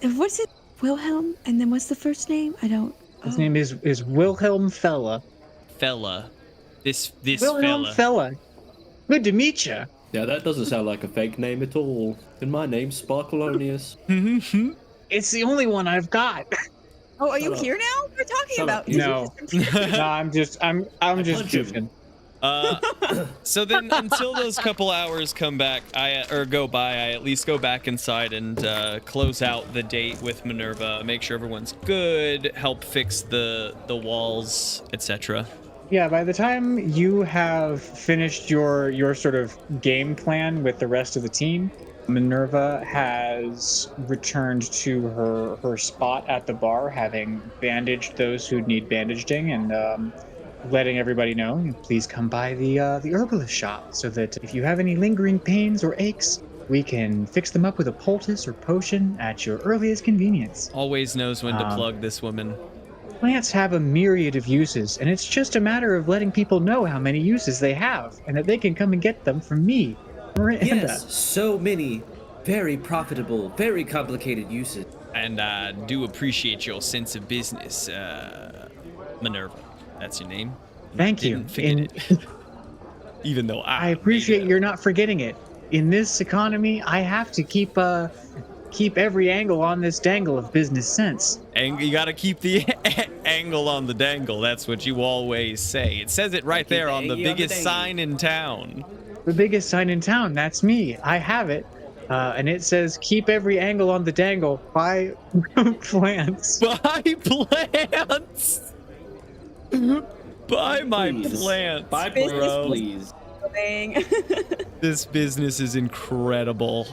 what's it? Wilhelm? And then what's the first name? I don't. His name is Wilhelm Fella. Fella. This Wilhelm fella. Fella. Good to meet you. Yeah, that doesn't sound like a fake name at all. And my name's Sparkleoneous. It's the only one I've got. Oh, are you Shut up. here now? We're talking Shut about up. No. No, I'm just punch him. goofing. So then, until those couple hours come back, go by, I at least go back inside and close out the date with Minerva, make sure everyone's good, help fix the walls, etc. Yeah, by the time you have finished your sort of game plan with the rest of the team, Minerva has returned to her spot at the bar, having bandaged those who need bandaging, and letting everybody know, please come by the herbalist shop, so that if you have any lingering pains or aches, we can fix them up with a poultice or potion at your earliest convenience. Always knows when to Um, plug this woman. Plants have a myriad of uses, and it's just a matter of letting people know how many uses they have, and that they can come and get them from me, Miranda. Yes, so many very profitable, very complicated uses. And I do appreciate your sense of business, Minerva. That's your name? Thank you. Didn't forget it. Even though I made appreciate it you're not forgetting it. In this economy, I have to keep every angle on this dangle of business sense. And you gotta keep the angle on the dangle. That's what you always say. It says it right there on the biggest sign in town. The biggest sign in town, that's me. I have it. And it says, keep every angle on the dangle. Buy plants. Buy plants! Buy my Please. plants. Buy plants, bro. please. Thing. This business is incredible.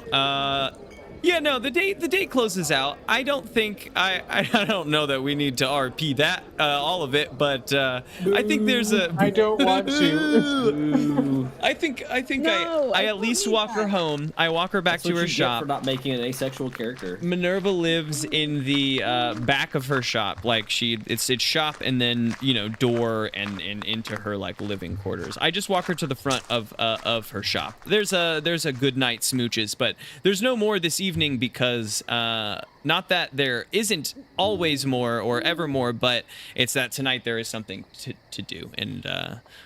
Yeah, no, the date closes out. I don't think I don't know that we need to RP that all of it, but I think there's a. I don't want to. I think No, I I at least believe walk her that. home. I walk her back That's to what her you get shop. for not making an asexual character. Minerva lives in the back of her shop, like it's shop and then door and into her like living quarters. I just walk her to the front of her shop. There's a good night smooches, but there's no more this evening because not that there isn't always more or ever more, but it's that tonight there is something to do, and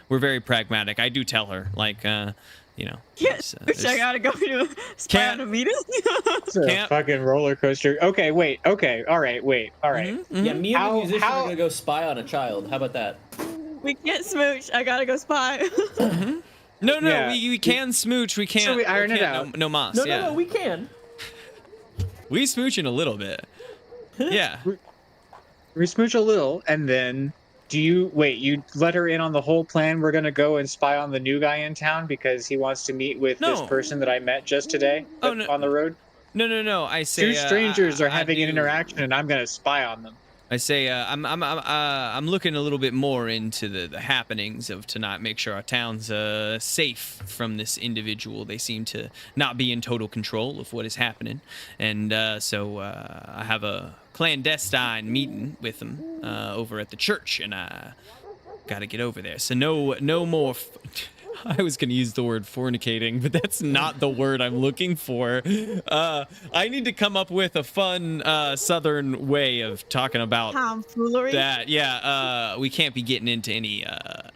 we're very pragmatic. I do tell her like Yes, I gotta go to spy on a meeting. It's a Can't- fucking roller coaster. Okay, wait. Okay, all right, wait. All right. Yeah, me and How- the musician how- are gonna go spy on a child. How about that? We can't smooch. I gotta go spy. No, Yeah. we can smooch. We can't. we iron it can't- out. No mas. No, yeah. no, we can. We smooching a little bit. Yeah. We smooch a little, and then you let her in on the whole plan? We're gonna go and spy on the new guy in town because he wants to meet with this No. person that I met just today Oh, no. on the road. No. I say Two strangers I- are I having an do- interaction, and I'm gonna spy on them. I say I'm looking a little bit more into the happenings of tonight. Make sure our town's safe from this individual. They seem to not be in total control of what is happening, and so I have a clandestine meeting with them over at the church, and I gotta get over there. So no more. I was gonna use the word fornicating, but that's not the word I'm looking for. I need to come up with a fun southern way of talking about Tomfoolery. that. Yeah, we can't be getting into any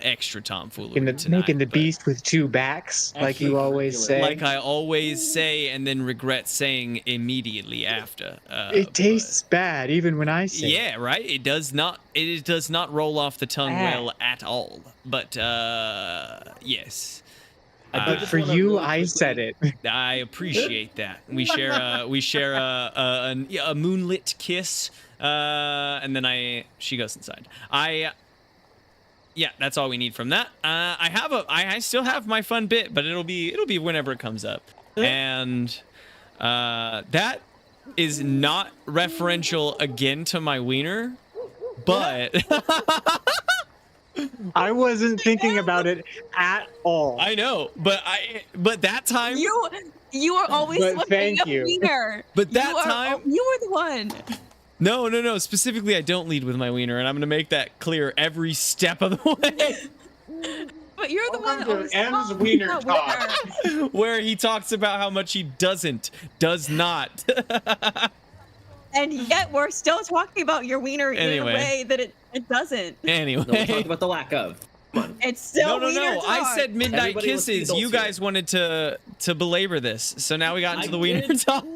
extra tomfoolery tonight. Making the but beast with two backs, like you always say. like I always say, and then regret saying immediately after. It tastes bad, even when I say. Yeah, right. It does not. It does not roll off the tongue well at all. But yes, I But for you, I said it. I appreciate that. We share a moonlit kiss, and then she goes inside. Yeah, that's all we need from that. I still have my fun bit, but it'll be whenever it comes up, and that is not referential again to my wiener, but. I wasn't thinking about it at all. I know, but that time. You are always But looking thank up you. wiener. But that you are, time- you were the one. No. Specifically, I don't lead with my wiener, and I'm gonna make that clear every step of the way. But you're the one that Welcome to always M's talks wiener about talk. wiener. Where he talks about how much he does not. And yet we're still talking about your wiener in Anyway. a way that it doesn't. Anyway. No, we're talking about the lack of. Come on. It's still No. wiener I talk. said midnight Everybody wants to be kisses. adults You here. guys wanted to belabor this, so now we got into I the wiener did. talk.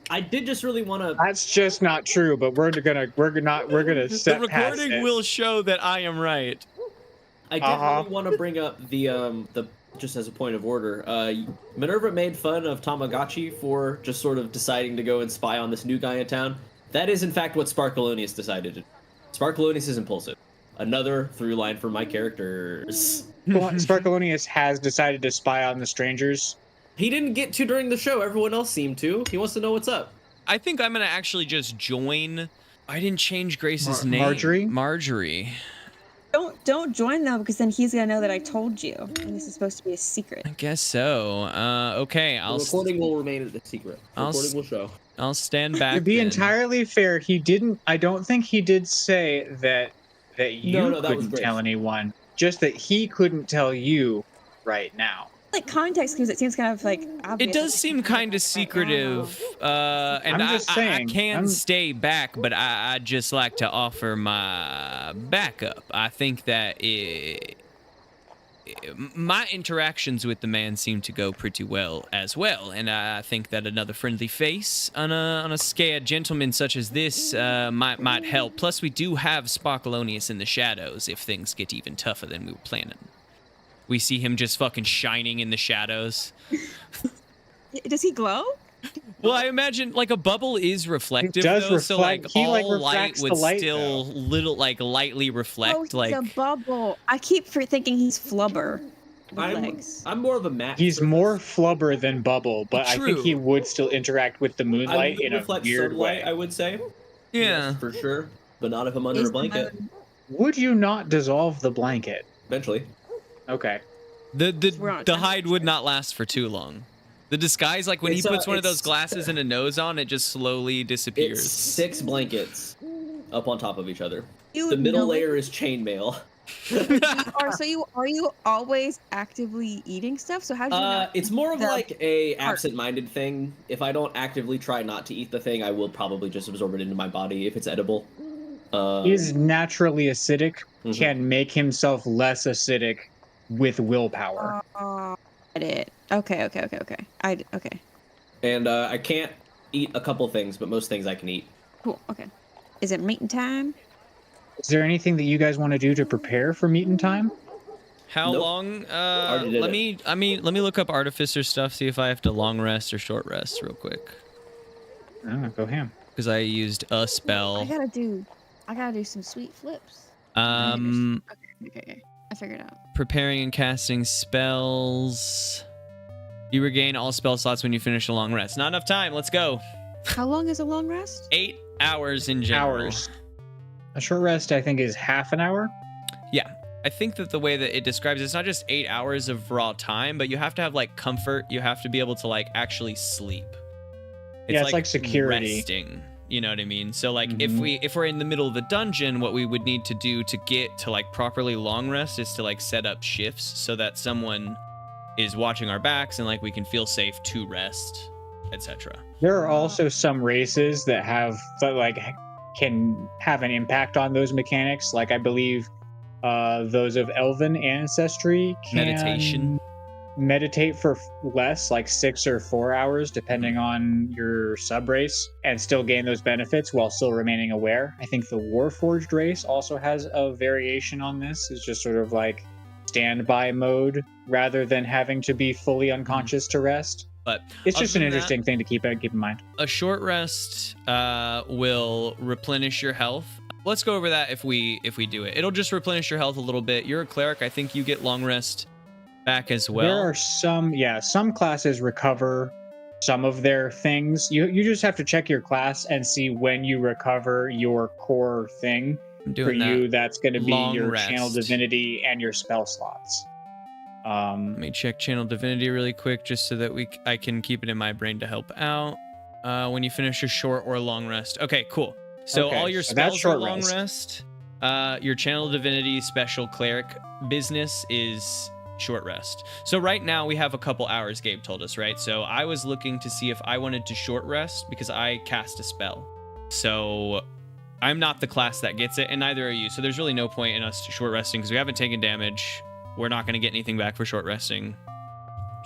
I did just really want to. That's just not true. But we're gonna The step past recording it. will show that I am right. I did really want to bring up the just as a point of order. Minerva made fun of Tamagotchi for just sort of deciding to go and spy on this new guy in town. That is in fact what Sparkleoneous decided to do. Sparkleoneous is impulsive. Another through line for my characters. Sparkleoneous has decided to spy on the strangers. He didn't get to during the show. Everyone else seemed to. He wants to know what's up. I think I'm gonna actually just join. I didn't change Grace's name. Margery? Margery. Don't join though, because then he's gonna know that I told you, and this is supposed to be a secret. I guess so. Okay. The recording will remain a secret. The recording will show. I'll stand back. To be then. entirely fair, he didn't. I don't think he did say that you that was couldn't Grace. tell anyone. Just that he couldn't tell you right now. Like context clues, it seems kind of like obvious. It does seem kind of secretive, and I'm just I saying, can stay back, but I'd just like to offer my backup. I think that my interactions with the man seem to go pretty well as well, and I think that another friendly face on a scared gentleman such as this might help. Plus, we do have Sparkleoneous in the shadows if things get even tougher than we were planning. We see him just fucking shining in the shadows. Does he glow? Well, I imagine like a bubble is reflective, It does though, so like reflect- he, like, all light refracts the would light, still lightly reflect. Oh, he's like a bubble. I keep thinking he's flubber with legs. I'm more of a matte. He's more flubber than bubble, but I think True. he would still interact with the I moonlight would in a reflect weird sunlight, way. I would say. yeah. Yes, for sure. But not if I'm under a blanket. Would you not dissolve the blanket? Eventually. Okay. We're on The time hide would not last for too long. The disguise, like when he It's, puts one of those it's- glasses and a nose on, it just slowly It's disappears. 6 blankets up on top of each other. You The middle know it. layer is chainmail. Are you always actively eating stuff? So how do you know? It's more of the like a part? absent-minded thing. If I don't actively try not to eat the thing, I will probably just absorb it into my body if it's edible. He is naturally acidic, Mhm. can make himself less acidic with willpower. Get it. Okay. Okay. And I can't eat a couple things, but most things I can eat. Cool. Okay. Is it meeting time? Is there anything that you guys want to do to prepare for meeting time? How Nope. long? Already did let it. me look up artificer stuff. See if I have to long rest or short rest real quick. Oh, go ham. Because I used a spell. I gotta do some sweet flips. Okay. I figured it out. Preparing and casting spells. You regain all spell slots when you finish a long rest. Not enough time. Let's go. How long is a long rest? 8 hours in general. Hours. A short rest, I think, is half an hour. Yeah. I think that the way that it describes it's not just 8 hours of raw time, but you have to have like comfort. You have to be able to like actually sleep. Yeah, it's like security. Resting. You know what I mean? So like if Mhm. we're in the middle of the dungeon, what we would need to do to get to like properly long rest is to like set up shifts so that someone is watching our backs and like we can feel safe to rest, etc. There are also some races that can have an impact on those mechanics. Like I believe those of Elven ancestry can meditate for less, like 6 or 4 hours, depending on your sub race, and still gain those benefits while still remaining aware. I think the Warforged race also has a variation on this. It's just sort of like standby mode rather than having to be fully unconscious to rest. But It's just other an than interesting thing to keep in mind. a short rest will replenish your health. Let's go over that if we do it. It'll just replenish your health a little bit. You're a cleric. I think you get long rest back as well. There are some classes recover some of their things. You just have to check your class and see when you recover your core thing. I'm For doing that. you, that's going to be Long your rest. channel divinity and your spell slots. Let me check channel divinity really quick just so that I can keep it in my brain to help out. When you finish your short or long rest. Okay, cool. So Okay, all your so that's spells are short long rest. rest. Your channel divinity special cleric business is short rest. So right now we have a couple hours, Gabe told us, right? So I was looking to see if I wanted to short rest because I cast a spell. So I'm not the class that gets it, and neither are you. So there's really no point in us short resting because we haven't taken damage. We're not going to get anything back for short resting.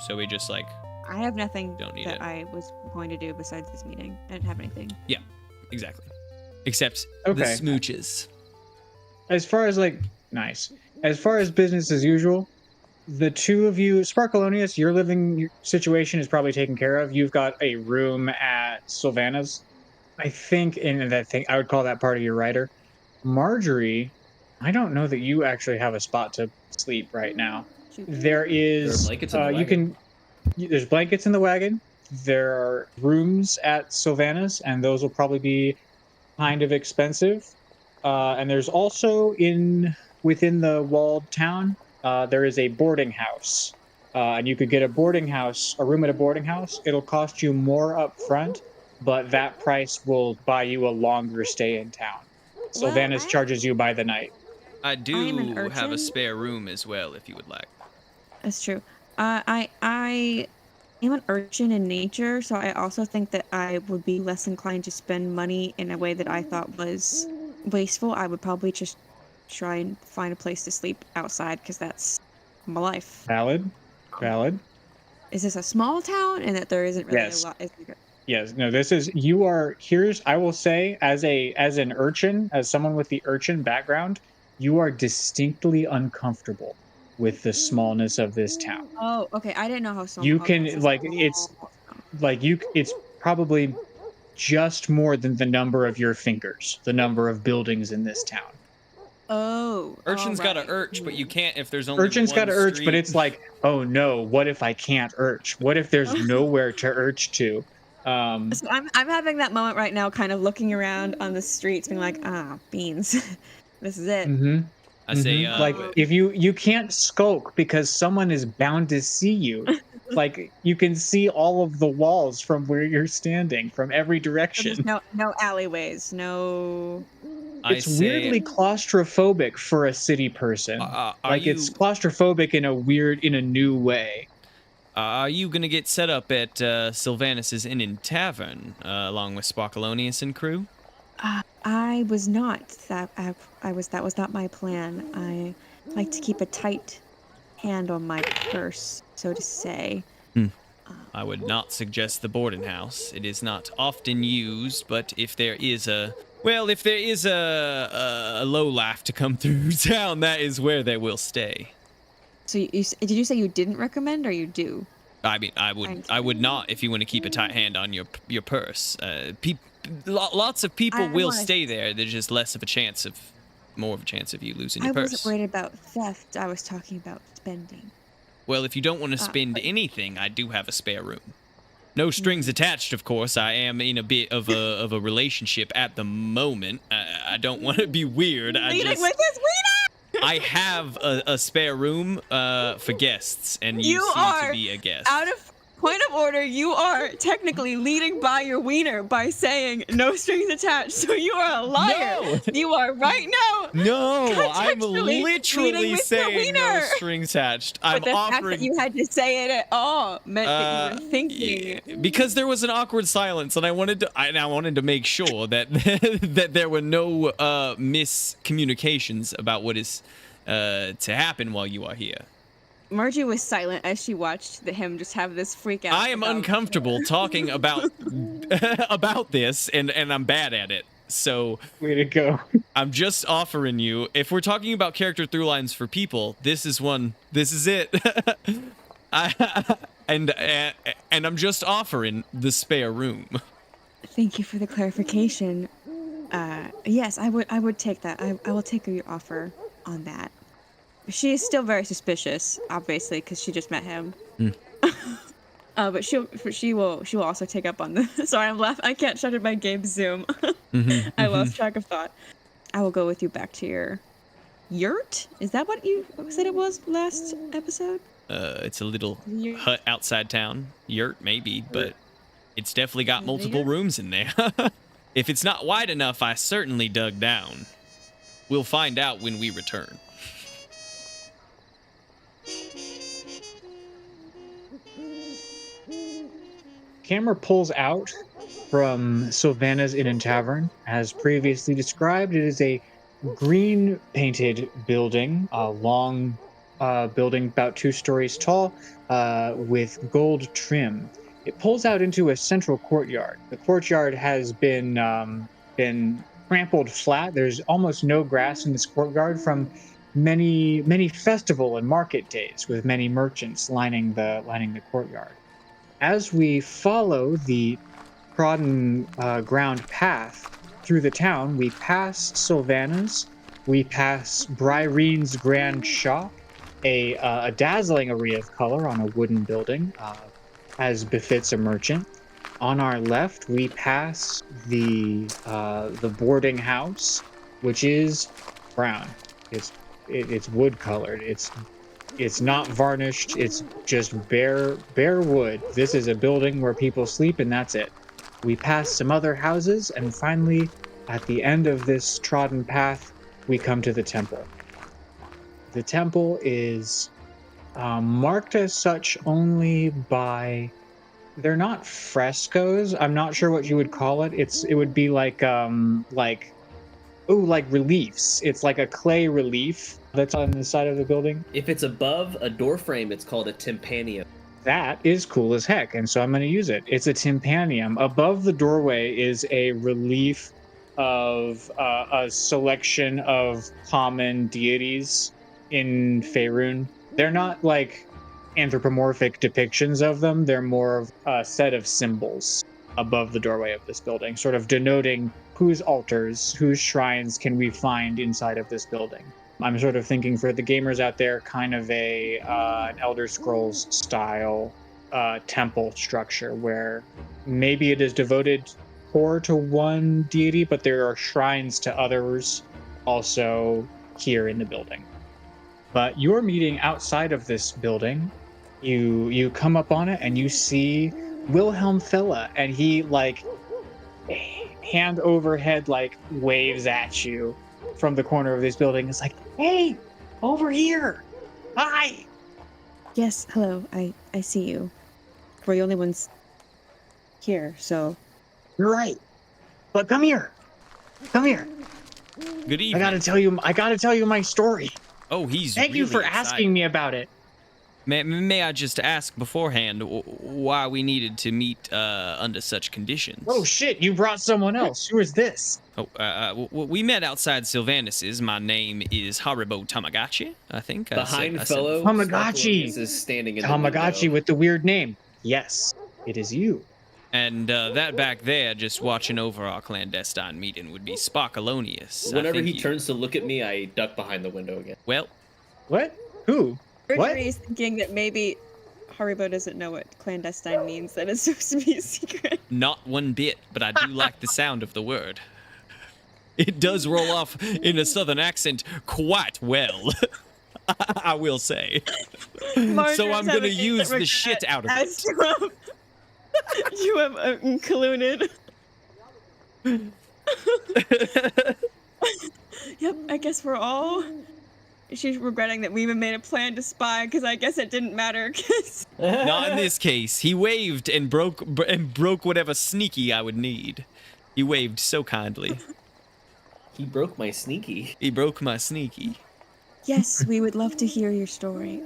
So we just like, I have nothing Don't need that it. I was going to do besides this meeting. I didn't have anything. exactly. Except Okay. the smooches. As far as nice. As far as business as usual, the two of you, Sparkleoneous, your living situation is probably taken care of. You've got a room at Sylvana's. I think in that thing, I would call that part of your rider. Margery, I don't know that you actually have a spot to sleep right now. Shoot. There There are is, blankets in the you wagon. there's blankets in the wagon. There are rooms at Sylvanas, and those will probably be kind of expensive. And there's also within the walled town, there is a boarding house. And you could get a room at a boarding house. It'll cost you more up front, but that price will buy you a longer stay in town. Well, Sylvanas charges you by the night. I I'm an do have a urchin. spare room as well, if you would like. That's true. I am an urchin in nature, so I also think that I would be less inclined to spend money in a way that I thought was wasteful. I would probably just try and find a place to sleep outside because that's my life. Valid. Valid. Is this a small town and that there isn't really Yes. a lot? Yes, no, I will say, as an urchin, as someone with the urchin background, you are distinctly uncomfortable with the smallness of this town. Oh, okay. I didn't know how small. You okay, can so like small. it's probably just more than the number of your fingers, the number of buildings in this town. Oh, Urchin's got to alright. urch, but you can't if there's only Urchin's one got to urch, but street. it's like, oh no, what if I can't urch? What if there's nowhere to urch to? So I'm having that moment right now, kind of looking around on the streets, being like, beans. This is it. Mm-hmm. I say, Mm-hmm. Like if you can't skulk because someone is bound to see you. Like you can see all of the walls from where you're standing from every So direction. there's no alleyways, no. It's weirdly claustrophobic for a city person. It's claustrophobic in a new way. Are you gonna get set up at Sylvanas' Inn and Tavern along with Sparkleoneous and crew? I was not. That was not my plan. I like to keep a tight hand on my purse, so to say. I would not suggest the boarding house. It is not often used, but if there is a low life to come through town, that is where they will stay. So did you say you didn't recommend, or you do? I mean, I would not if you want to keep a tight hand on your purse. Lots of people will stay there. There's just more of a chance of you losing your purse. I wasn't worried about theft. I was talking about spending. Well, if you don't want to spend anything, I do have a spare room. No strings attached, of course. I am in a bit of a relationship at the moment. I don't want to be weird. Leading with his wiener! I have a spare room for guests, and you seem to be a guest. Out of point of order, you are technically leading by your wiener by saying no strings attached. So you are a liar. No. You are right now. No, I'm contextually literally leading with saying your no wiener. strings attached. But I'm the fact offering. that you had to say it at all meant that you were thinking. Yeah, because there was an awkward silence, and I wanted to make sure that that there were no miscommunications about what is to happen while you are here. Margie was silent as she watched him just have this freak out. I am uncomfortable talking about about this, and I'm bad at it. So way to go. I'm just offering you, if we're talking about character through lines for people, this is one. This is it. And I'm just offering the spare room. Thank you for the clarification. Yes, I would take that. I will take your offer on that. She is still very suspicious, obviously, because she just met him. But she will also take up on this. Sorry, I'm laughing. I can't shut it by Gabe's Zoom. I lost track of thought. I will go with you back to your yurt. Is that what you said it was last episode? It's a little hut outside town. Yurt, maybe, but it's definitely got multiple rooms in there. If it's not wide enough, I certainly dug down. We'll find out when we return. Camera pulls out from Sylvanas Inn and Tavern. As previously described, it is a green painted building, a long building about 2 stories tall, with gold trim. It pulls out into a central courtyard. The courtyard has been trampled flat. There's almost no grass in this courtyard from many festival and market days, with many merchants lining the courtyard. As we follow the trodden ground path through the town, we pass Sylvanas, we pass Bryreen's Grand Shop, a dazzling array of color on a wooden building, as befits a merchant. On our left, we pass the boarding house, which is brown. It's wood colored. It's not varnished. It's just bare wood. This is a building where people sleep, and that's it. We pass some other houses, and finally, at the end of this trodden path, we come to the temple. The temple is marked as such only by, they're not frescoes. I'm not sure what you would call it. It would be like reliefs. It's like a clay relief that's on the side of the building. If it's above a door frame, it's called a tympanium. That is cool as heck, and so I'm going to use it. It's a tympanium. Above the doorway is a relief of a selection of common deities in Faerun. They're not like anthropomorphic depictions of them. They're more of a set of symbols above the doorway of this building, sort of denoting whose altars, whose shrines can we find inside of this building. I'm sort of thinking for the gamers out there, kind of an Elder Scrolls style temple structure where maybe it is devoted core to one deity, but there are shrines to others also here in the building. But you're meeting outside of this building. You come up on it and you see Wilhelm Fella, and he like hand over head like waves at you from the corner of this building. It's like, hey, over here. Hi. Yes, hello. I see you. We're the only ones here, so. You're right. But come here. Come here. Good evening. I gotta tell you my story. Oh, he's Thank you really for excited. asking me about it. May I just ask beforehand why we needed to meet under such conditions? Oh shit, you brought someone else. Who is this? We met outside Sylvanus's. My name is Haribo Tamagotchi, I think. Behind fellow Tamagotchi is standing in the Tamagotchi window. with the weird name. Yes, it is you. And that back there, just watching over our clandestine meeting, would be Sparkleoneous. Whenever he turns to look at me, I duck behind the window again. Well, What? Who? What? Margery is thinking that maybe Haribo doesn't know what clandestine means, that it's supposed to be a secret. not one bit, but I do like the sound of the word. It does roll off in a southern accent quite well, I will say. So I'm going to use the shit out of it. You have included. Yep, I guess we're all. She's regretting that we even made a plan to spy, because I guess it didn't matter. Not in this case. He waved and broke whatever sneaky I would need. He waved so kindly. He broke my sneaky. He broke my sneaky. Yes, we would love to hear your story.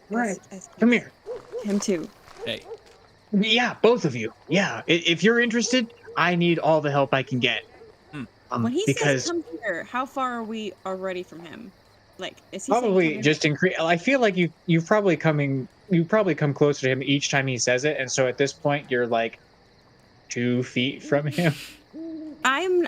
Right. Come here. Him too. Hey. Yeah, both of you. Yeah, if you're interested, I need all the help I can get. When he because says come here, how far are we already from him? Like, is he probably saying just increase. I feel like you probably come closer to him each time he says it, and so at this point you're like 2 feet from him. I'm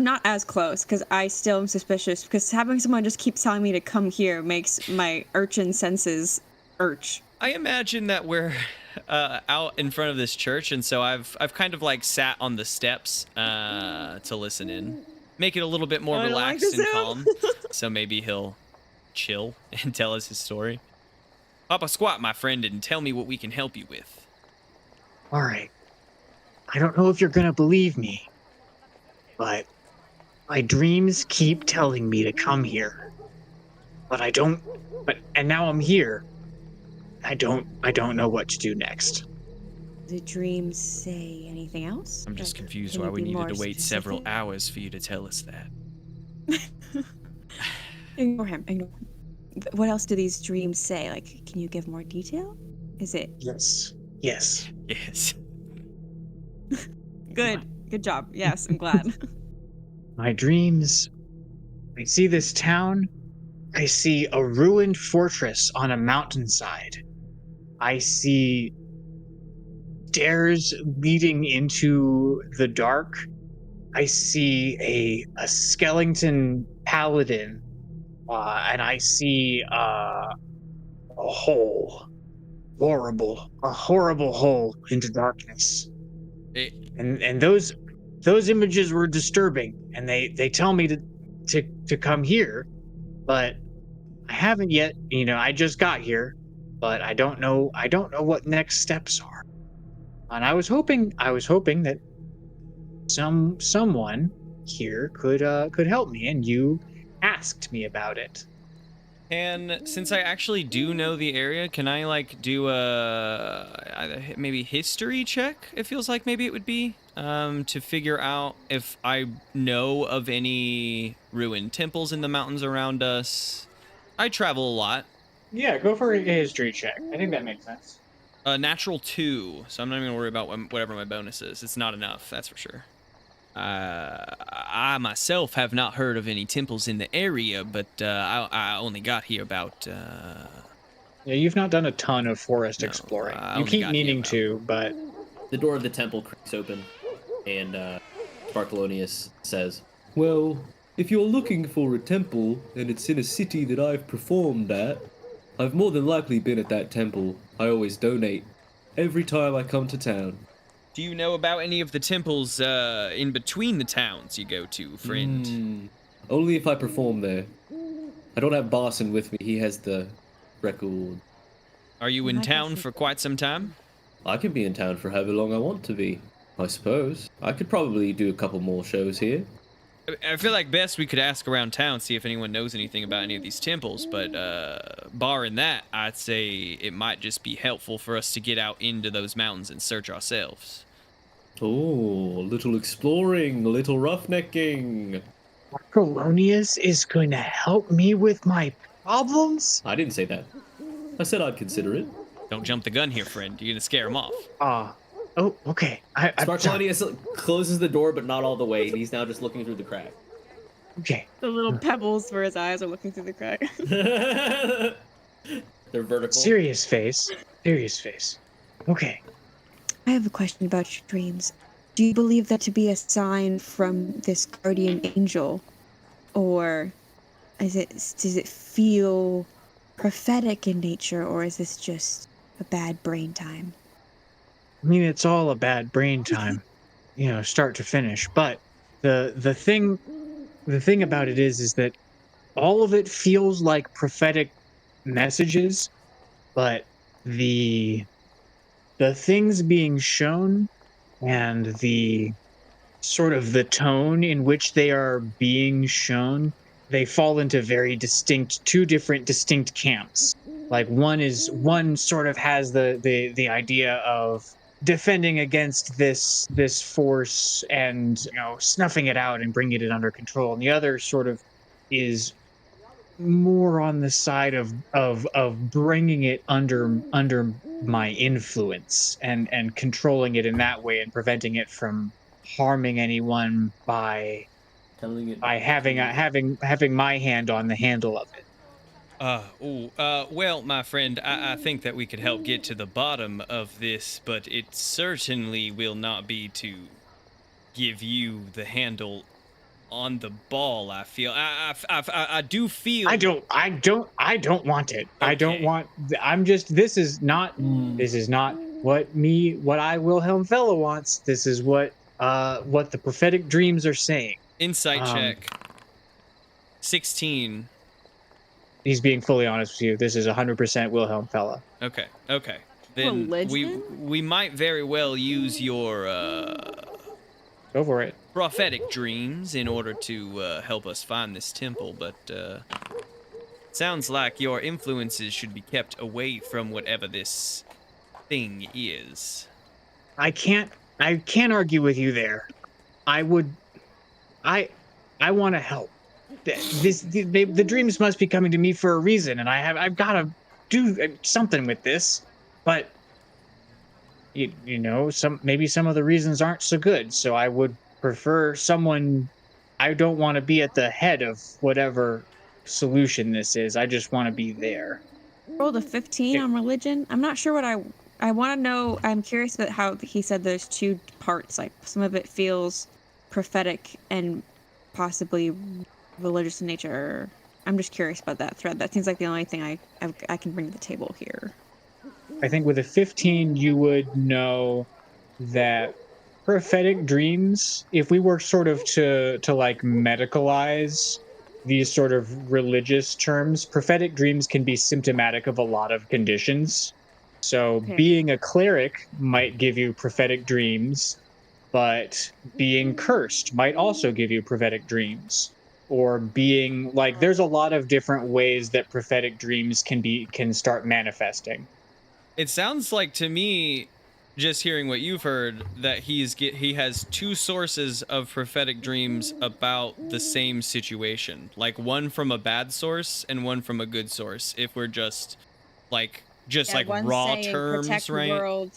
not as close because I still am suspicious, because having someone just keep telling me to come here makes my urchin senses urch. I imagine that we're out in front of this church, and so I've kind of like sat on the steps to listen in, make it a little bit more relaxed and calm. So maybe he'll chill and tell us his story. Papa Squat, my friend, and tell me what we can help you with. All right. I don't know if you're gonna believe me, but my dreams keep telling me to come here. But I don't. And now I'm here. I don't know what to do next. Did dreams say anything else? I'm just Like, confused can why you we be needed more to wait several specific? hours for you to tell us that. Ignore him. What else do these dreams say? Like, can you give more detail? Is it Yes. Yes. good? Good job. Yes, I'm glad. My dreams. I see this town. I see a ruined fortress on a mountainside. I see stairs leading into the dark. see a skeleton paladin, and I see a hole, a horrible hole into darkness. Eh, And those images were disturbing, and they tell me to come here, but I haven't yet. I just got here, but I don't know what next steps are. And I was hoping that someone here could help me, and you asked me about it. And since I actually do know the area, can I like do maybe history check? It feels like maybe it would be to figure out if I know of any ruined temples in the mountains around us. I travel a lot. Yeah, go for a history check. I think that makes sense. Natural 2, so I'm not even gonna worry about whatever my bonus is. It's not enough, that's for sure. I myself have not heard of any temples in the area, but I only got here about. Yeah, you've not done a ton of forest No, exploring. I You only keep got here meaning about- to, but The door of the temple creaks open, and Sparkleoneous says, "Well, if you're looking for a temple, and it's in a city that I've performed at, I've more than likely been at that temple. I always donate every time I come to town." Do you know about any of the temples in between the towns you go to, friend? Only if I perform there. I don't have Barson with me. He has the record. Are you in My town gosh. for quite some time? I can be in town for however long I want to be, I suppose. I could probably do a couple more shows here. I feel like best we could ask around town, see if anyone knows anything about any of these temples, but barring that, I'd say it might just be helpful for us to get out into those mountains and search ourselves. Oh, a little exploring, a little roughnecking. Sparkleoneous is going to help me with my problems? I didn't say that. I said I'd consider it. Don't jump the gun here, friend. You're gonna scare him off. Oh, okay. I'm sorry. Sparkleoneous closes the door, but not all the way, and he's now just looking through the crack. Okay. The little pebbles where his eyes are looking through the crack. They're vertical. Serious face. Okay. I have a question about your dreams. Do you believe that to be a sign from this guardian angel? Or does it feel prophetic in nature, or is this just a bad brain time? I mean, it's all a bad brain time, start to finish. But the thing about it is that all of it feels like prophetic messages, but the things being shown and the sort of the tone in which they are being shown, they fall into two different distinct camps. Like one sort of has the idea of defending against this force and snuffing it out and bringing it under control, and the other sort of is more on the side of bringing it under my influence and controlling it in that way and preventing it from harming anyone by Telling it. having my hand on the handle of it. Well, my friend, I think that we could help get to the bottom of this, but it certainly will not be to give you the handle on the ball. I feel. I do feel. I don't want it. I don't Okay. want. This is not what I Wilhelm Fella wants. This is what the prophetic dreams are saying. Insight check. 16. He's being fully honest with you. This is 100% Wilhelm Fella. Okay. Then Religion? we might very well use your Go for it. prophetic dreams in order to help us find this temple, but sounds like your influences should be kept away from whatever this thing is. I can't argue with you there. I want to help. The dreams must be coming to me for a reason, and I've got to do something with this. But maybe some of the reasons aren't so good. So I would prefer someone. I don't want to be at the head of whatever solution this is. I just want to be there. Rolled a 15 on religion. I'm not sure what I want to know. I'm curious about how he said there's two parts. Like some of it feels prophetic and possibly religious in nature. I'm just curious about that thread. That seems like the only thing I can bring to the table here. I think with a 15, you would know that prophetic dreams, if we were sort of to like medicalize these sort of religious terms, prophetic dreams can be symptomatic of a lot of conditions. So Okay. being a cleric might give you prophetic dreams, but being cursed might also give you prophetic dreams. Or being like, there's a lot of different ways that prophetic dreams can start manifesting. It sounds like to me, just hearing what you've heard, that he has two sources of prophetic dreams about the same situation, like one from a bad source and one from a good source. If we're just like One's raw saying terms, protect right? the world.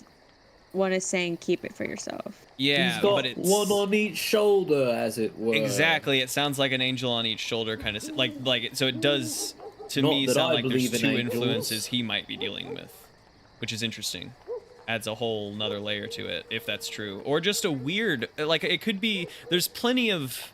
One is saying keep it for yourself. Yeah, He's got but it's one on each shoulder, as it were. exactly. It sounds like an angel on each shoulder, kind of so it does to Not me that sound I like there's believe in two angels. influences he might be dealing with, which is interesting. Adds a whole nother layer to it, if that's true. Or just a weird, like, it could be, there's plenty of,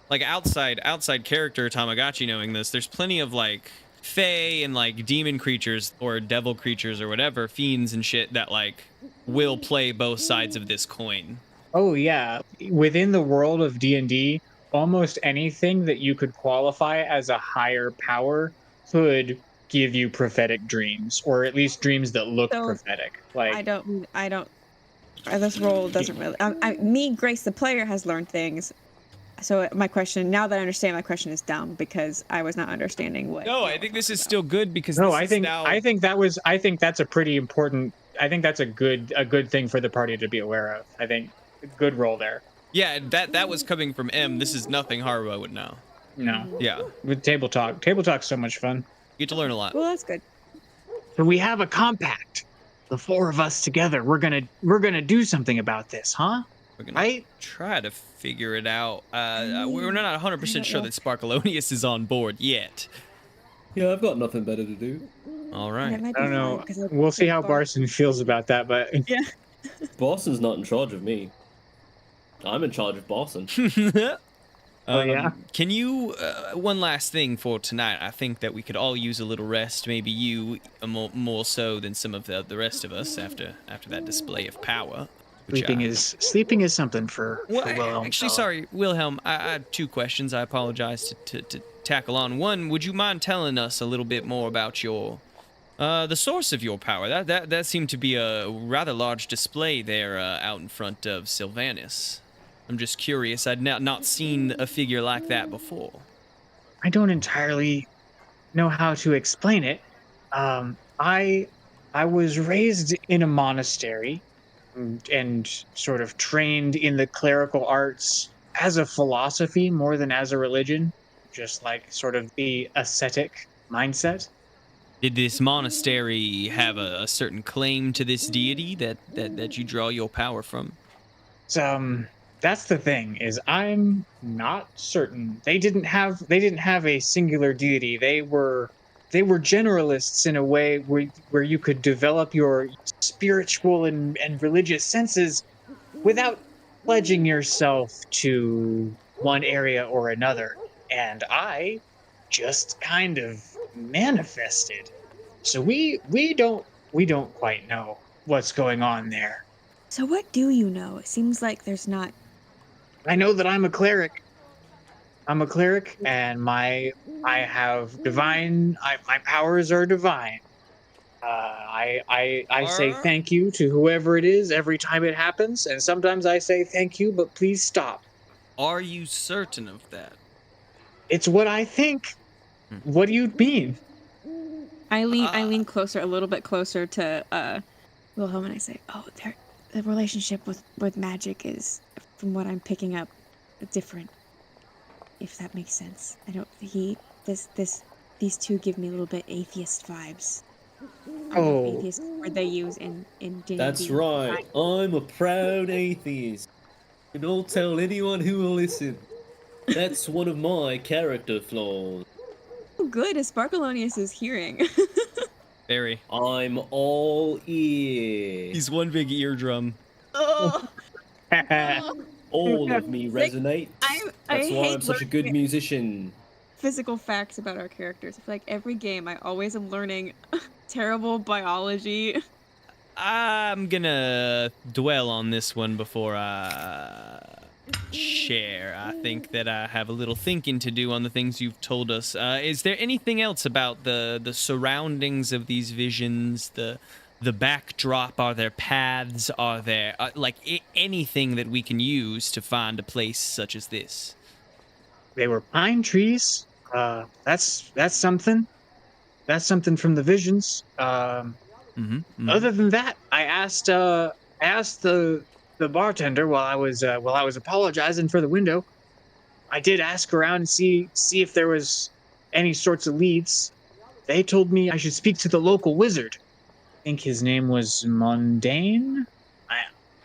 like, outside character Tamagotchi knowing this, there's plenty of, like, fae and, like, demon creatures or devil creatures or whatever, fiends and shit that, like, will play both sides of this coin. Oh yeah, within the world of D&D, almost anything that you could qualify as a higher power could give you prophetic dreams, or at least dreams that look So prophetic. Like, I don't. This role doesn't really. Grace, the player, has learned things. So my question, now that I understand, my question is dumb because I was not understanding what. No, you I all think were this is talking still good because no, this I is think now... I think that's a pretty important. I think that's a good thing for the party to be aware of. I think good role there. Yeah, that was coming from M. This is nothing Haribo would know. No, Yeah, with table talk's so much fun. you get to learn a lot. Well, that's good. So we have a compact. The four of us together. We're gonna do something about this, huh? We're gonna Right? try to figure it out. We're mean, not 100% I don't sure know. that Sparkleoneous is on board yet. Yeah, I've got nothing better to do. All That right. might I be don't fun know. because We'll see how Barson feels about that, but Yeah. Boston's not in charge of me. I'm in charge of Boston. Oh, yeah? Can you, one last thing for tonight, I think that we could all use a little rest, maybe you more so than some of the rest of us after that display of power. which, sleeping is something for Well, Wilhelm. actually, sorry, Wilhelm, I have two questions. I apologize to tackle on. One, would you mind telling us a little bit more about your, the source of your power? That seemed to be a rather large display there out in front of Sylvanus. I'm just curious. I'd not seen a figure like that before. I don't entirely know how to explain it. I was raised in a monastery and sort of trained in the clerical arts as a philosophy more than as a religion, just like sort of the ascetic mindset. Did this monastery have a certain claim to this deity that you draw your power from? So, that's the thing is I'm not certain. They didn't have a singular deity. They were generalists in a way where you could develop your spiritual and religious senses without pledging yourself to one area or another. And I just kind of manifested. So we don't quite know what's going on there. So what do you know? It seems like there's not. I know that I'm a cleric. And my powers are divine. I say thank you to whoever it is every time it happens, and sometimes I say thank you, but please stop. Are you certain of that? It's what I think. What do you mean? I lean closer, a little bit closer to Wilhelm, and I say, "Oh, the relationship with magic is, from what I'm picking up, different. If that makes sense. I don't. These two give me a little bit atheist vibes. Oh, Atheist word they use in D&D. That's right. I'm a proud atheist. And don't tell anyone who will listen. That's one of my character flaws. Oh, good. As Sparkleoneous is hearing. Very. I'm all ear. He's one big eardrum. Oh. All of me resonate. I That's why hate I'm such a good learning musician. physical facts about our characters. I feel like every game I always am learning terrible biology. I'm gonna dwell on this one before I share. I think that I have a little thinking to do on the things you've told us. Is there anything else about the surroundings of these visions, the backdrop? Are there paths? Are there anything that we can use to find a place such as this? They were pine trees. That's something. That's something from the visions. Other than that, I asked the bartender while I was apologizing for the window. I did ask around and see if there was any sorts of leads. They told me I should speak to the local wizard. I think his name was Mundane.